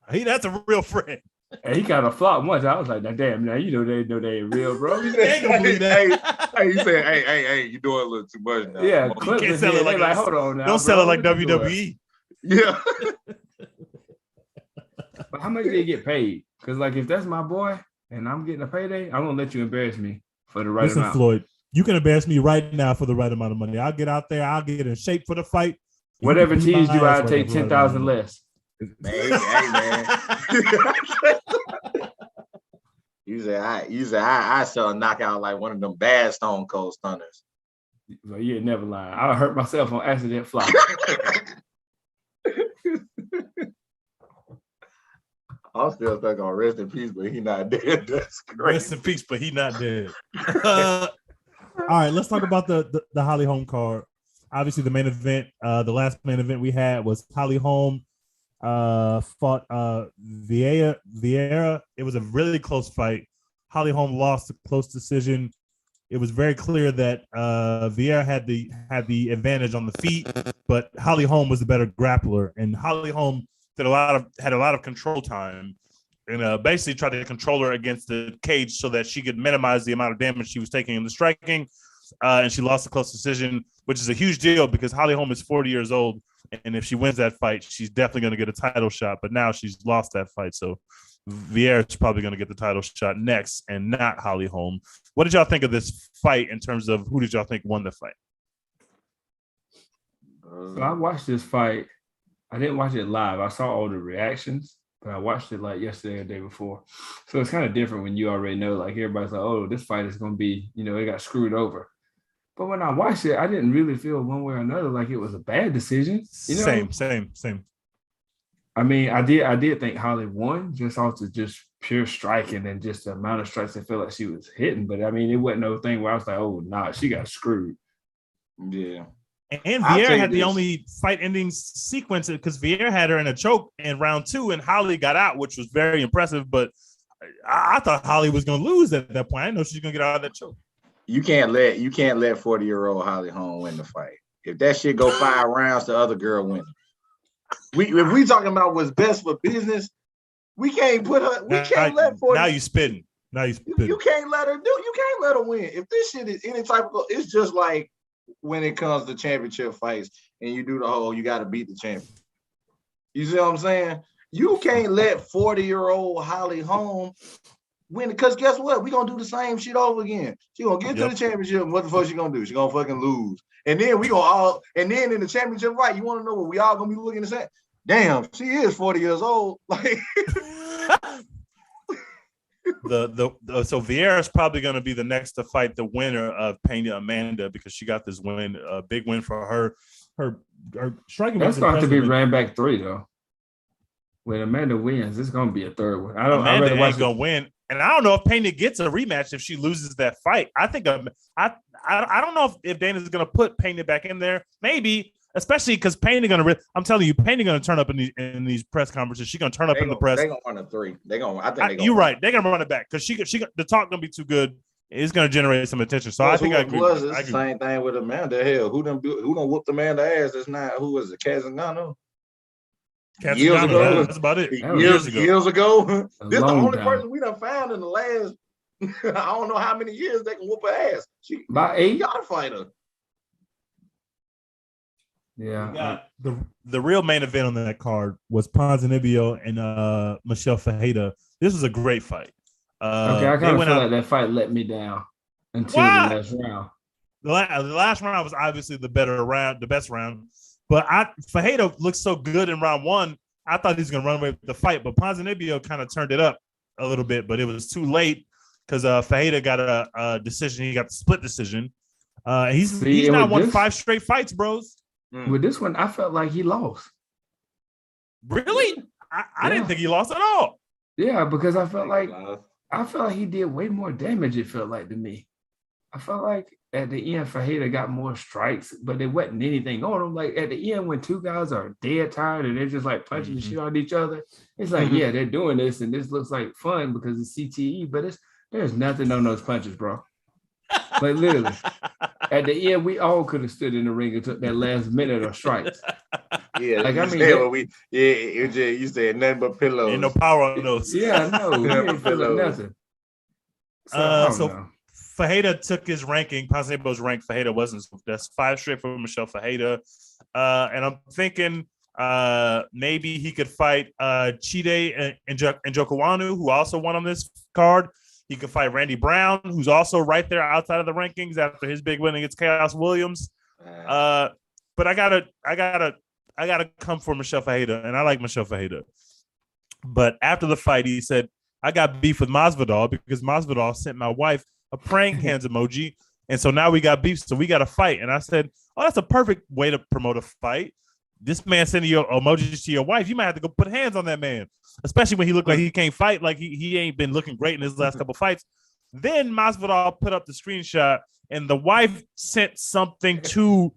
That's a real friend. And he kind of flopped once. I was like, damn, now they ain't real, bro. He said, hey, you doing a little too much now. Yeah, you can't sell it like hold on now. Don't sell it like WWE. Yeah. But how much did he get paid? Because if that's my boy and I'm getting a payday, I'm gonna let you embarrass me for the right amount. Listen, Floyd, you can embarrass me right now for the right amount of money. I'll get out there. I'll get in shape for the fight. Whatever tease you, I'll take 10,000 less. Man, hey, man. I saw a knockout like one of them bad Stone Cold Stunners. Well, you ain't never lying. I hurt myself on accident fly. I'm still stuck on rest in peace, but he not dead. That's crazy. Rest in peace, but he not dead. All right, let's talk about the Holly Holm card. Obviously, the main event, the last main event we had was Holly Holm fought Vieira. It was a really close fight. Holly Holm lost a close decision. It was very clear that Vieira had the advantage on the feet, but Holly Holm was the better grappler, and Holly Holm had a lot of control time, and basically tried to control her against the cage so that she could minimize the amount of damage she was taking in the striking. And she lost a close decision, which is a huge deal because Holly Holm is 40 years old, and if she wins that fight, she's definitely going to get a title shot. But now she's lost that fight, so Vieira is probably going to get the title shot next, and not Holly Holm. What did y'all think of this fight in terms of who did y'all think won the fight? So I watched this fight. I didn't watch it live. I saw all the reactions, but I watched it yesterday or the day before. So it's kind of different when you already know, everybody's like, oh, this fight is going to be, it got screwed over. But when I watched it, I didn't really feel one way or another like it was a bad decision. Same. I mean, I did think Holly won just off to just pure striking and just the amount of strikes I felt like she was hitting. But I mean, it wasn't no thing where I was like, oh, nah, she got screwed. Yeah. And Vieira had the only fight-ending sequence because Vieira had her in a choke in round 2, and Holly got out, which was very impressive. But I thought Holly was going to lose at that point. I didn't know she was going to get out of that choke. You can't let 40-year-old Holly Holm win the fight. If that shit go 5 rounds, the other girl wins. If we talking about what's best for business, we can't put her. We can't let 40. Now you spitting. You can't let her do. You can't let her win. If this shit is any type of, it's just like when it comes to championship fights, and you do the whole, you got to beat the champion. You see what I'm saying? You can't let 40-year-old Holly Holm win, because guess what? We gonna do the same shit over again. She gonna get to the championship, and what the fuck she gonna do? She gonna fucking lose. And then we gonna all, and then in the championship fight, you want to know what we all gonna be looking and saying? Damn, she is 40 years old. Like so Vieira's probably gonna be the next to fight the winner of Pena Amanda, because she got this win, a big win for her. Her striking. That's going to be ran back 3 though. When Amanda wins, it's going to be a third one. Amanda ain't gonna win, and I don't know if Pena gets a rematch if she loses that fight. I think I don't know if Dana's gonna put Pena back in there. Maybe, especially because Pena gonna. I'm telling you, Pena gonna turn up in these press conferences. She's gonna turn up in the press. They gonna run a 3. I think you're right. They're gonna run it back because the talk gonna be too good. It's gonna generate some attention. So I think I agree. It's the same thing with Amanda. Hell, who done whooped Amanda ass? That's not, who was it? Kazangano. Years ago. That's about it. Years ago. This is the only person we done found in the last I don't know how many years they can whoop her ass. About 8. Gotta fight her. Yeah. The real main event on that card was Ponzinibbio and Michelle Fajeda. This was a great fight. Okay, I kind of feel like that fight let me down until the last round. The last round was obviously the best round. But Fajeda looked so good in round 1. I thought he was going to run away with the fight. But Ponzinibbio kind of turned it up a little bit, but it was too late because Fajeda got a decision. He got the split decision. He's now won 5 straight fights, bros. With this one, I felt like he lost. Really? I didn't think he lost at all. Yeah, because I felt like he did way more damage, it felt like to me. I felt like at the end, Fajeda got more strikes, but there wasn't anything on him. Like at the end, when 2 guys are dead tired and they're just like punching the shit out of each other, it's like, yeah, they're doing this and this looks like fun because it's CTE, but there's nothing on those punches, bro. Like literally, at the end, we all could have stood in the ring and took that last minute of strikes. Yeah, like I mean, you said nothing but pillows. Ain't no power on those. Yeah, no, we ain't feeling nothing. So Fajeda took his ranking. Ponzinibbio's ranked. Fajeda wasn't. That's 5 straight for Michelle Fajeda. And I'm thinking maybe he could fight Chide and Njokuanu, who also won on this card. He could fight Randy Brown, who's also right there outside of the rankings after his big win against Chaos Williams. But I gotta come for Michelle Fajeda, and I like Michelle Fajeda. But after the fight, he said, I got beef with Masvidal because Masvidal sent my wife a praying hands emoji. And so now we got beef, so we got to fight. And I said, oh, that's a perfect way to promote a fight. This man sending your emojis to your wife, you might have to go put hands on that man, especially when he looked like he can't fight, like he ain't been looking great in his last couple fights. Then Masvidal put up the screenshot, and the wife sent something to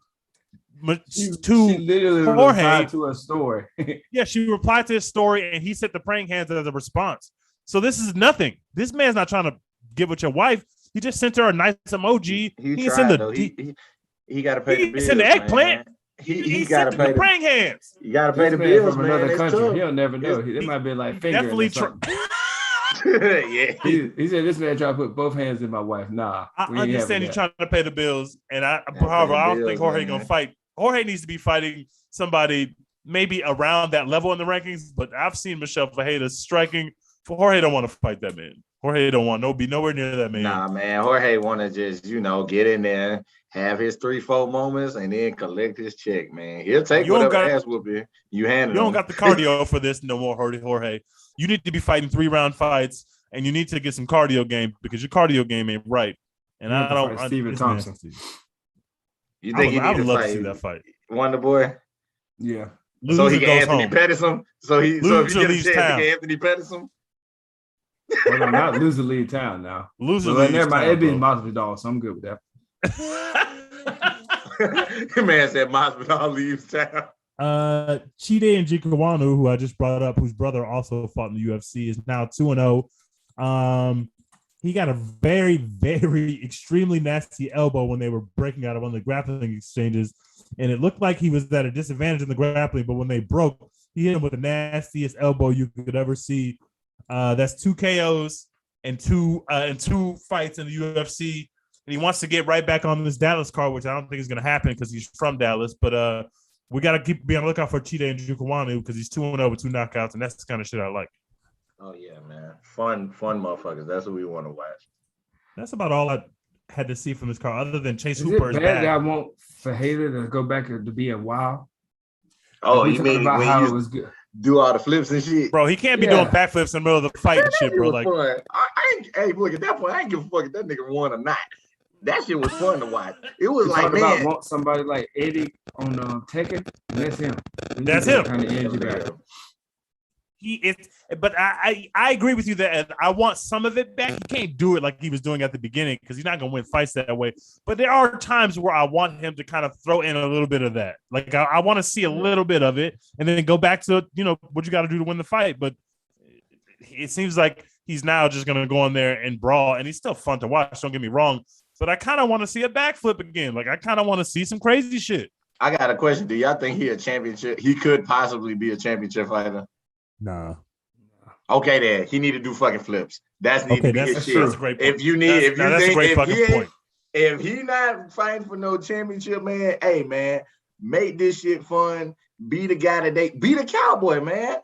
she literally Jorge. Replied to a story. Yeah, she replied to his story, and he sent the praying hands as a response. So this is nothing. This man's not trying to get with your wife. He just sent her a nice emoji. He got to pay the bills. He sent the eggplant. Man. He got to pay the praying hands. You got to pay the bills from another country. He'll never know. It might be like fingering. Yeah. He said this man tried to put both hands in my wife. Nah. I understand he's trying to pay the bills, and however, I don't think Jorge gonna fight. Jorge needs to be fighting somebody maybe around that level in the rankings. But I've seen Michelle Fajeda striking. Jorge don't want to fight that man. Jorge don't want be nowhere near that man. Nah, man. Jorge want to just get in there, have his 3-4 moments, and then collect his check, man. He'll take whatever ass whooping you handle. You don't got the cardio for this no more, Jorge. You need to be fighting 3-round fights, and you need to get some cardio game because your cardio game ain't right. And I don't. Steven Thompson. You think I would love to see that fight. Wonder Boy. Yeah. Loser so he can Anthony home. Pettis him. So if you get a chance, he can Anthony Pettis him. Well, no, not loser leave town now. Loser leave town. It'd be Masvidal, so I'm good with that. Man said Masvidal leaves town. Chide and Njokuanu, who I just brought up, whose brother also fought in the UFC, is now 2-0. He got a very, very extremely nasty elbow when they were breaking out of one of the grappling exchanges. and it looked like he was at a disadvantage in the grappling. But when they broke, he hit him with the nastiest elbow you could ever see. That's 2 KOs and two fights in the UFC. And he wants to get right back on this Dallas card, which I don't think is going to happen because he's from Dallas. But we got to be on the lookout for Chide and Njokuanu because he's 2-0 with 2 knockouts, and that's the kind of shit I like. Oh yeah, man, fun motherfuckers. That's what we want to watch. That's about all I had to see from this card, other than Chase Is Hooper it is bad that I bad. want Fajita to go back to being wild? Oh, We you talking mean about when how you it was good? do all the flips and shit? Bro, he can't be Yeah. doing backflips in the middle of the fight and shit, It bro. was Like, fun. I ain't, hey, look, at that point, I ain't give a fuck if that nigga won or not. That shit was fun to watch. It was We like, talking about man, want somebody like Eddie on Tekken. That's him. We need That's that him. kind of energy back. he is, but I agree with you that I want some of it back. He can't do it like he was doing at the beginning because he's not going to win fights that way. But there are times where I want him to kind of throw in a little bit of that. Like I want to see a little bit of it and then go back to, what you got to do to win the fight. But it seems like he's now just going to go in there and brawl, and he's still fun to watch. Don't get me wrong. But I kind of want to see a backflip again. Like I kind of want to see some crazy shit. I got a question. Do y'all think he could possibly be a championship fighter? Nah. Okay, then he need to do fucking flips. That's need Okay, to be his that's shit. true. That's a great point. If you need, if you that's a think, great if fucking he point. If he not fighting for no championship, man, hey man, make this shit fun. Be the guy today. Be the cowboy, man.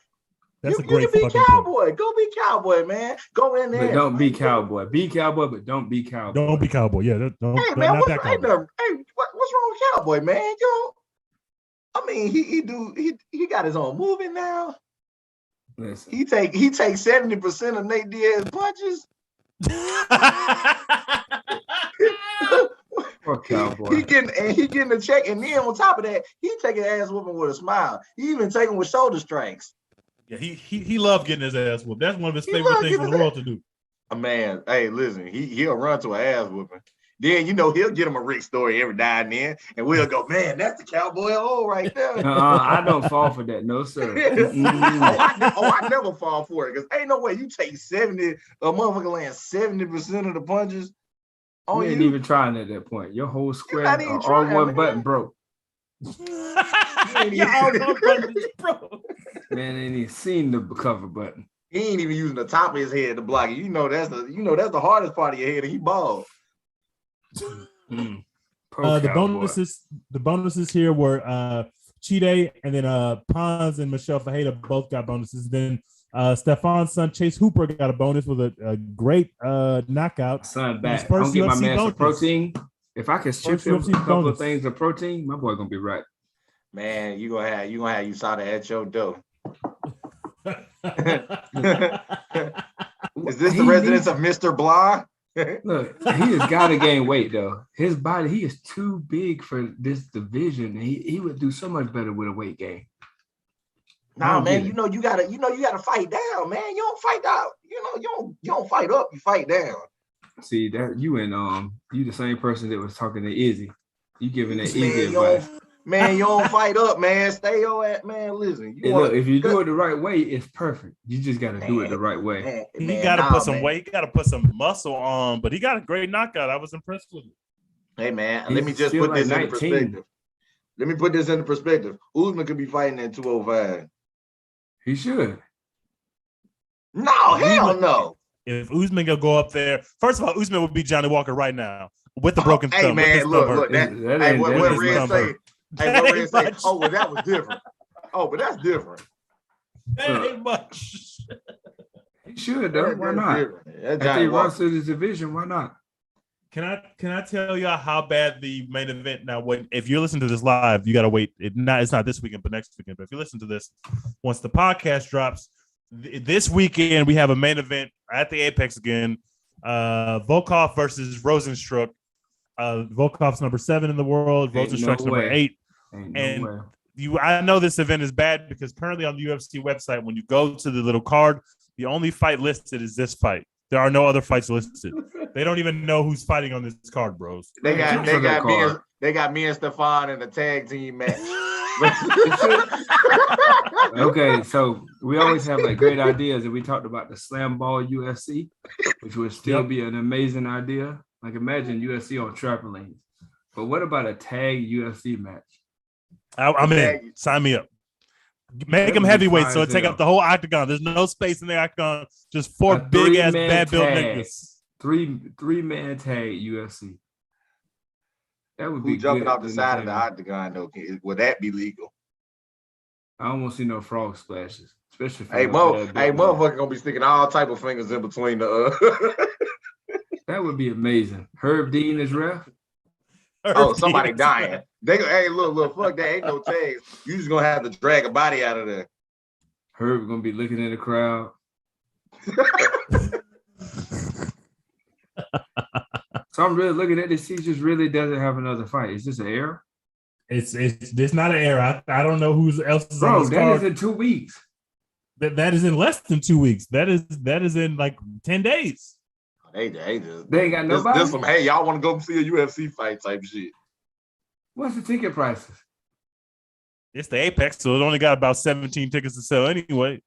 That's you a great can be fucking cowboy. point. Go be cowboy, man. Go in there. But don't be cowboy. Be cowboy, but don't be cowboy. Don't be cowboy. Yeah, don't. Hey man, not that cowboy. what's wrong with cowboy, man? I mean, he got his own movie now. Listen. He take 70% of Nate Diaz's punches. Fuck cowboy. He getting a check, and then on top of that, he taking ass whooping with a smile. He even taking with shoulder strikes. Yeah, he loved getting his ass whooped. That's one of his He favorite loved things in the getting world to do. Man, hey, listen, he'll run to an ass whooping. Then he'll get him a Rick story every now and then, and we'll go, man, that's the cowboy old right there. I don't fall for that, no sir. I never fall for it because ain't no way you take 70, a motherfucker land 70% of the punches. You ain't even trying at that point. Your whole square not even or trying, one man. button broke. Bro. Man, ain't even seen the cover button. He ain't even using the top of his head to block it. That's the hardest part of your head, and he bald. The bonuses here were Chide and then Pons and Michelle Fajeda both got bonuses. Then Stefan's son Chase Hooper got a bonus with a great knockout. Son back. His first Don't give my UFC man some bonus. protein. If I can ship First him a UFC couple bonus. of things of protein, my boy gonna be right. Man, you gonna have USADA at your door. Is this the residence of Mr. Blah? Look, he has got to gain weight though. His body, he is too big for this division. He would do so much better with a weight gain. Nah, man, you gotta fight down, man. You don't fight down. You don't fight up. You fight down. See that you the same person that was talking to Izzy. You giving that Man, Izzy advice. Man, you don't fight up, man. Stay your ass, man. Listen. Look, if you do it the right way, it's perfect. You just got to do it the right way. He got to put some weight. He got to put some muscle on. But he got a great knockout. I was impressed with it. Hey, man, let me just put this into perspective. Let me put this into perspective. Usman could be fighting at 205. He should. No, hell no. If Usman could go up there, first of all, Usman would beat Johnny Walker right now with the broken thumb. Hey, man, look. What Red say? Hey, what Red say? Oh, well, that was different. Oh, but that's different. That ain't much. He should, though. Why not? After he runs through this division, why not? Can I tell y'all how bad the main event now? If you're listening to this live, you gotta wait. It's not this weekend, but next weekend. But if you listen to this, once the podcast drops, this weekend we have a main event at the Apex again. Volkov versus Rozenstruik. Volkov's number 7 in the world. Rozenstruik's number 8. I know this event is bad because currently on the UFC website, when you go to the little card, the only fight listed is this fight. There are no other fights listed. They don't even know who's fighting on this card, bros. They got me and Stefan in the tag team match. Okay, so we always have like great ideas, and we talked about the slam ball UFC, which would still be an amazing idea. Like imagine UFC on trampolines. But what about a tag UFC match? I'm in. Sign me up. Make them heavyweight so it take up the whole octagon. There's no space in the octagon. Just 4 big ass bad built niggas. Three-man tag UFC. That would be jumping off the side of the octagon though. Would that be legal? I don't want to see no frog splashes, especially. Motherfucker gonna be sticking all type of fingers in between the. That would be amazing. Herb Dean is ref. Somebody dying. Hey, look, fuck that. Ain't no tags. You just gonna have to drag a body out of there. Herb gonna be looking in the crowd. So I'm really looking at this. He just really doesn't have another fight. Is this an error? It's not an error. I don't know who else is on this card. That is in 2 weeks. That is in less than 2 weeks. That is in like 10 days. They ain't got nobody. This some, hey, y'all want to go see a UFC fight type shit. What's the ticket prices? It's the Apex, so it only got about 17 tickets to sell anyway.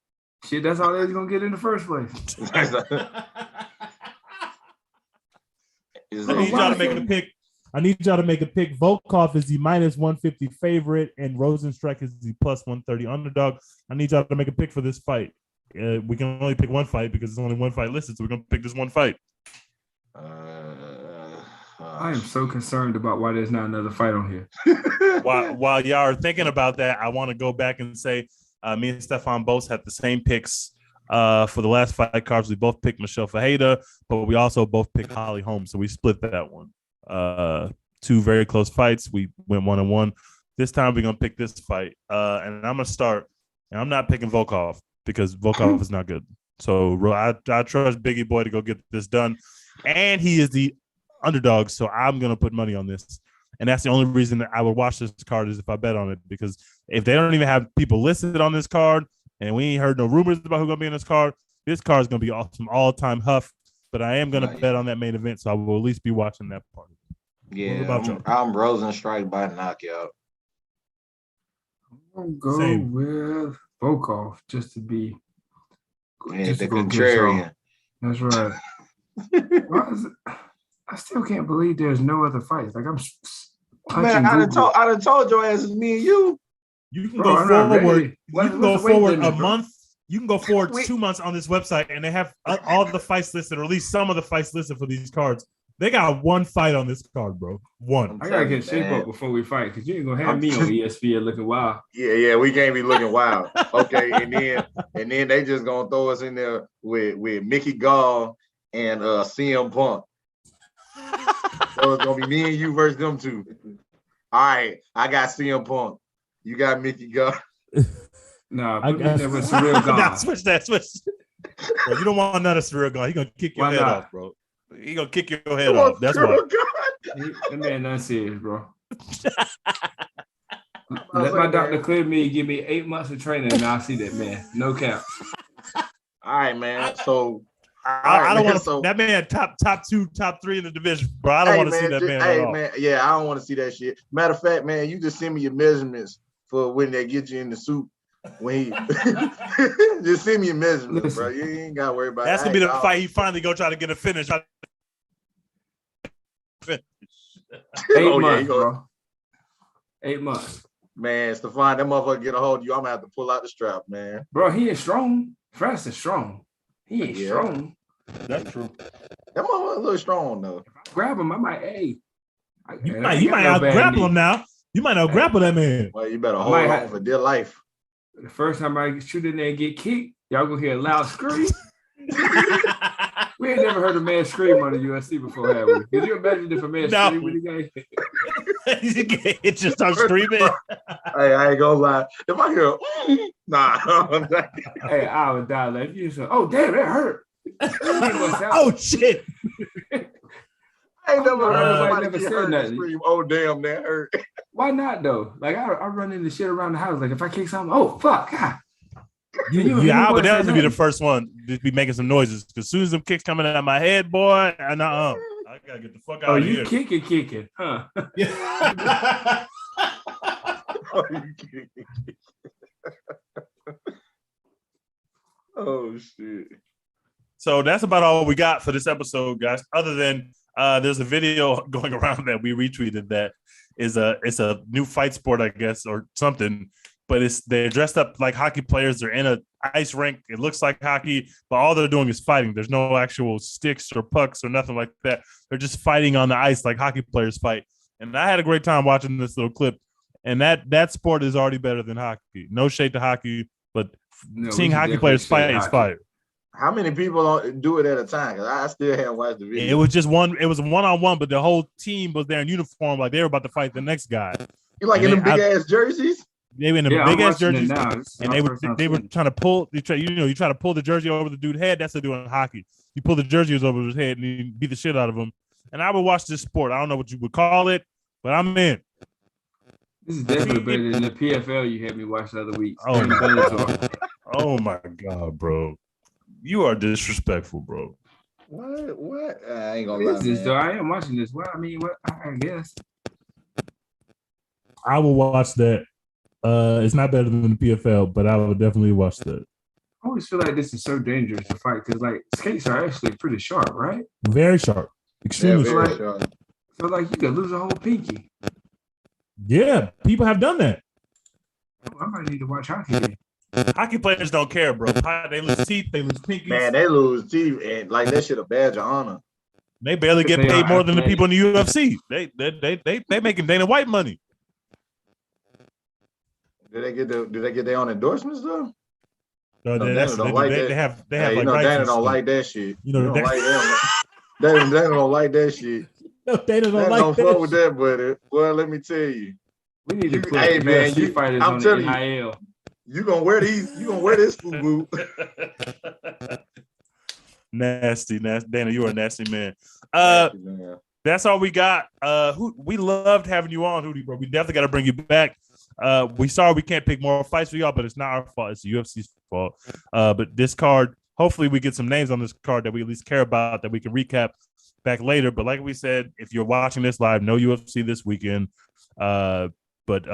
Shit, that's all they was gonna get in the first place. I need y'all to make a pick. I need y'all to make a pick. Volkov is the -150 favorite, and Rozenstruik is the +130 underdog. I need y'all to make a pick for this fight. We can only pick one fight because there's only one fight listed, so we're gonna pick this one fight. I am so concerned about why there's not another fight on here. While y'all are thinking about that, I want to go back and say me and Stefan both had the same picks for the last fight cards. We both picked Michelle Fajeda, but we also both picked Holly Holm, so we split that one. 2 very close fights. We went 1-1. This time we're gonna pick this fight, and I'm gonna start. And I'm not picking Volkov because Volkov is not good. So I trust Biggie Boy to go get this done, and he is the underdog. So I'm gonna put money on this, and that's the only reason that I would watch this card is if I bet on it. Because if they don't even have people listed on this card, and we ain't heard no rumors about who's gonna be in this card is gonna be awesome all-time huff. But I am gonna bet on that main event, so I will at least be watching that part. Yeah, I'm Rozenstruik by knockout. I'm gonna go with Volkov just to be the contrarian. That's right. I still can't believe there's no other fights. Like I'm man, I done told your ass it's me and you. You can go forward. You can go forward a month. You can go forward 2 months on this website, and they have all the fights listed, or at least some of the fights listed for these cards. They got one fight on this card, bro. One. I gotta get shape up before we fight, because you ain't gonna have me on ESPN looking wild. Yeah, we can't be looking wild. Okay, and then they just gonna throw us in there with Mickey Gall and CM Punk. So it's gonna be me and you versus them two. All right, I got CM Punk. You got Mickey Gall. No, I got Surreal Gall. Nah, switch that. Bro, you don't want none of Surreal Gall. He gonna kick your head off, bro. He gonna kick your head off. That's why. That man not serious, bro. Let my doctor clear me, give me 8 months of training, and I'll see that man. No cap. All right, man. So I don't want to. That man top 2, top 3 in the division, bro. I don't want to see that man at all. Man, yeah, I don't want to see that shit. Matter of fact, man, you just send me your measurements for when they get you in the suit. When he just send me your measurements, bro. You ain't got to worry about that. That's gonna be the fight. He finally go try to get a finish. 8 months, bro. 8 months. Man, Stefan, that motherfucker get a hold of you. I'm gonna have to pull out the strap, man. Bro, he is strong. France is strong. He ain't strong. That's true. That motherfucker look strong though. If I grab him, I might. You might out grapple him now. You might out grapple that man. Well, you better hold on for dear life. The first time I shoot in there and get kicked, y'all gonna hear a loud scream. We ain't never heard a man scream on the UFC before, have we? Can you imagine if a man screamed when he got hit? It just starts screaming. Hey, I ain't gonna lie. If I hear, hey, I would die. Like you said, oh damn, that hurt. Oh shit. I ain't never heard nobody said that. Scream, oh damn, that hurt. Why not though? Like I run into shit around the house. Like if I kick something, oh fuck, God. I would definitely be the first one to be making some noises. Because as soon as them kicks coming out of my head, boy, I gotta get the fuck out of here. Oh, you kicking, huh? Yeah. Oh shit. So that's about all we got for this episode, guys. Other than There's a video going around that we retweeted that it's a new fight sport, I guess, or something. But they're dressed up like hockey players. They're in a ice rink. It looks like hockey, but all they're doing is fighting. There's no actual sticks or pucks or nothing like that. They're just fighting on the ice like hockey players fight. And I had a great time watching this little clip. And that sport is already better than hockey. No shade to hockey, but seeing hockey players fight is fire. How many people do it at a time? Because I still haven't watched the video. It was just one. It was one-on-one, but the whole team was there in uniform, like they were about to fight the next guy. You like in them big ass jerseys? They were in the big ass jerseys, and they were trying to pull. You try to pull the jersey over the dude's head. That's what they do in hockey. You pull the jerseys over his head and you beat the shit out of him. And I would watch this sport. I don't know what you would call it, but I'm in. This is definitely better than the PFL you had me watch the other week. Oh my god, bro! You are disrespectful, bro. What? I ain't gonna lie. What is this, though? I am watching this. Well, I mean, what? I guess I will watch that. It's not better than the PFL, but I would definitely watch that. I always feel like this is so dangerous to fight because, like, skates are actually pretty sharp, right? Very sharp, extremely very sharp. Feel like you could lose a whole pinky. Yeah, people have done that. I might need to watch hockey. Hockey players don't care, bro. They lose teeth, they lose pinkies. Man, they lose teeth and like that shit a badge of honor. They barely get paid more than the people in the UFC. They making Dana White money. Do they get their own endorsements though? No, they have hey, like Dana don't like that shit. You know, don't like them. Dana don't like that shit. No, Dana don't fuck with that, buddy. Well, let me tell you. We need to put UFC fighters I'm on telling the NIL. You gonna wear these? You gonna wear this FUBU? Nasty. Dana, you are a nasty man. That's all we got. We loved having you on, Hootie, bro. We definitely got to bring you back. We can't pick more fights for y'all, but it's not our fault. It's the UFC's fault. But this card, hopefully we get some names on this card that we at least care about that we can recap back later. But like we said, if you're watching this live, no UFC this weekend. But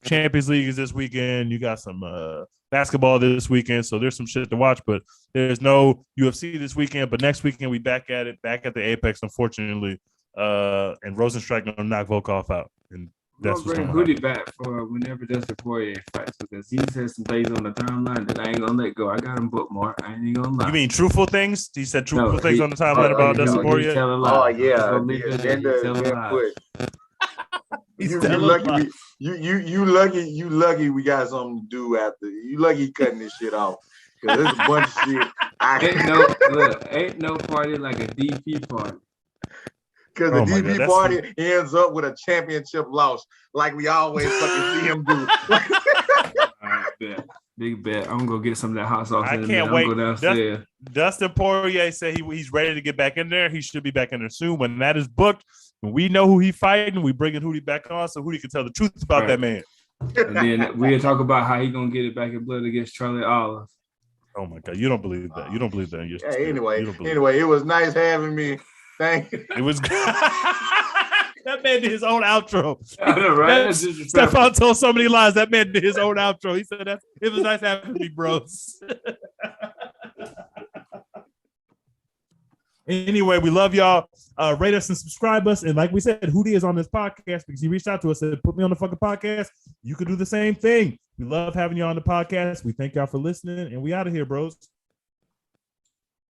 Champions League is this weekend. You got some basketball this weekend, so there's some shit to watch. But there's no UFC this weekend. But next weekend we back at the Apex, unfortunately. And Rozenstruik gonna knock Volkov out. And that's what's going to Hootie back for whenever Dustin Poirier fights because he said some things on the timeline that I ain't gonna let go. I got him bookmarked. I ain't gonna lie. You mean truthful things? He said truthful things on the timeline about Dustin Poirier. Oh yeah. You lucky we got something to do after. You lucky cutting this shit off. Cause there's a bunch of shit. Ain't no party like a DP party. Because the DP party ends up with a championship loss, like we always fucking see him do. All right, big bet. I'm gonna get some of that hot sauce. I can't wait. Dustin Poirier said he's ready to get back in there. He should be back in there soon. When that is booked, when we know who he's fighting, we bringing Hootie back on so Hootie can tell the truth about that man. And then we'll talk about how he gonna get it back in blood against Charlie Olive. Oh my God, you don't believe that? You don't believe that? Anyway, it was nice having me. Thank you. It was that man did his own outro. I know, right? Stefan told so many lies. That man did his own outro. He said that it was nice having me, bros. Anyway, we love y'all. Rate us and subscribe us. And like we said, Hootie is on this podcast because he reached out to us and said, put me on the fucking podcast. You could do the same thing. We love having you on the podcast. We thank y'all for listening, and we out of here, bros.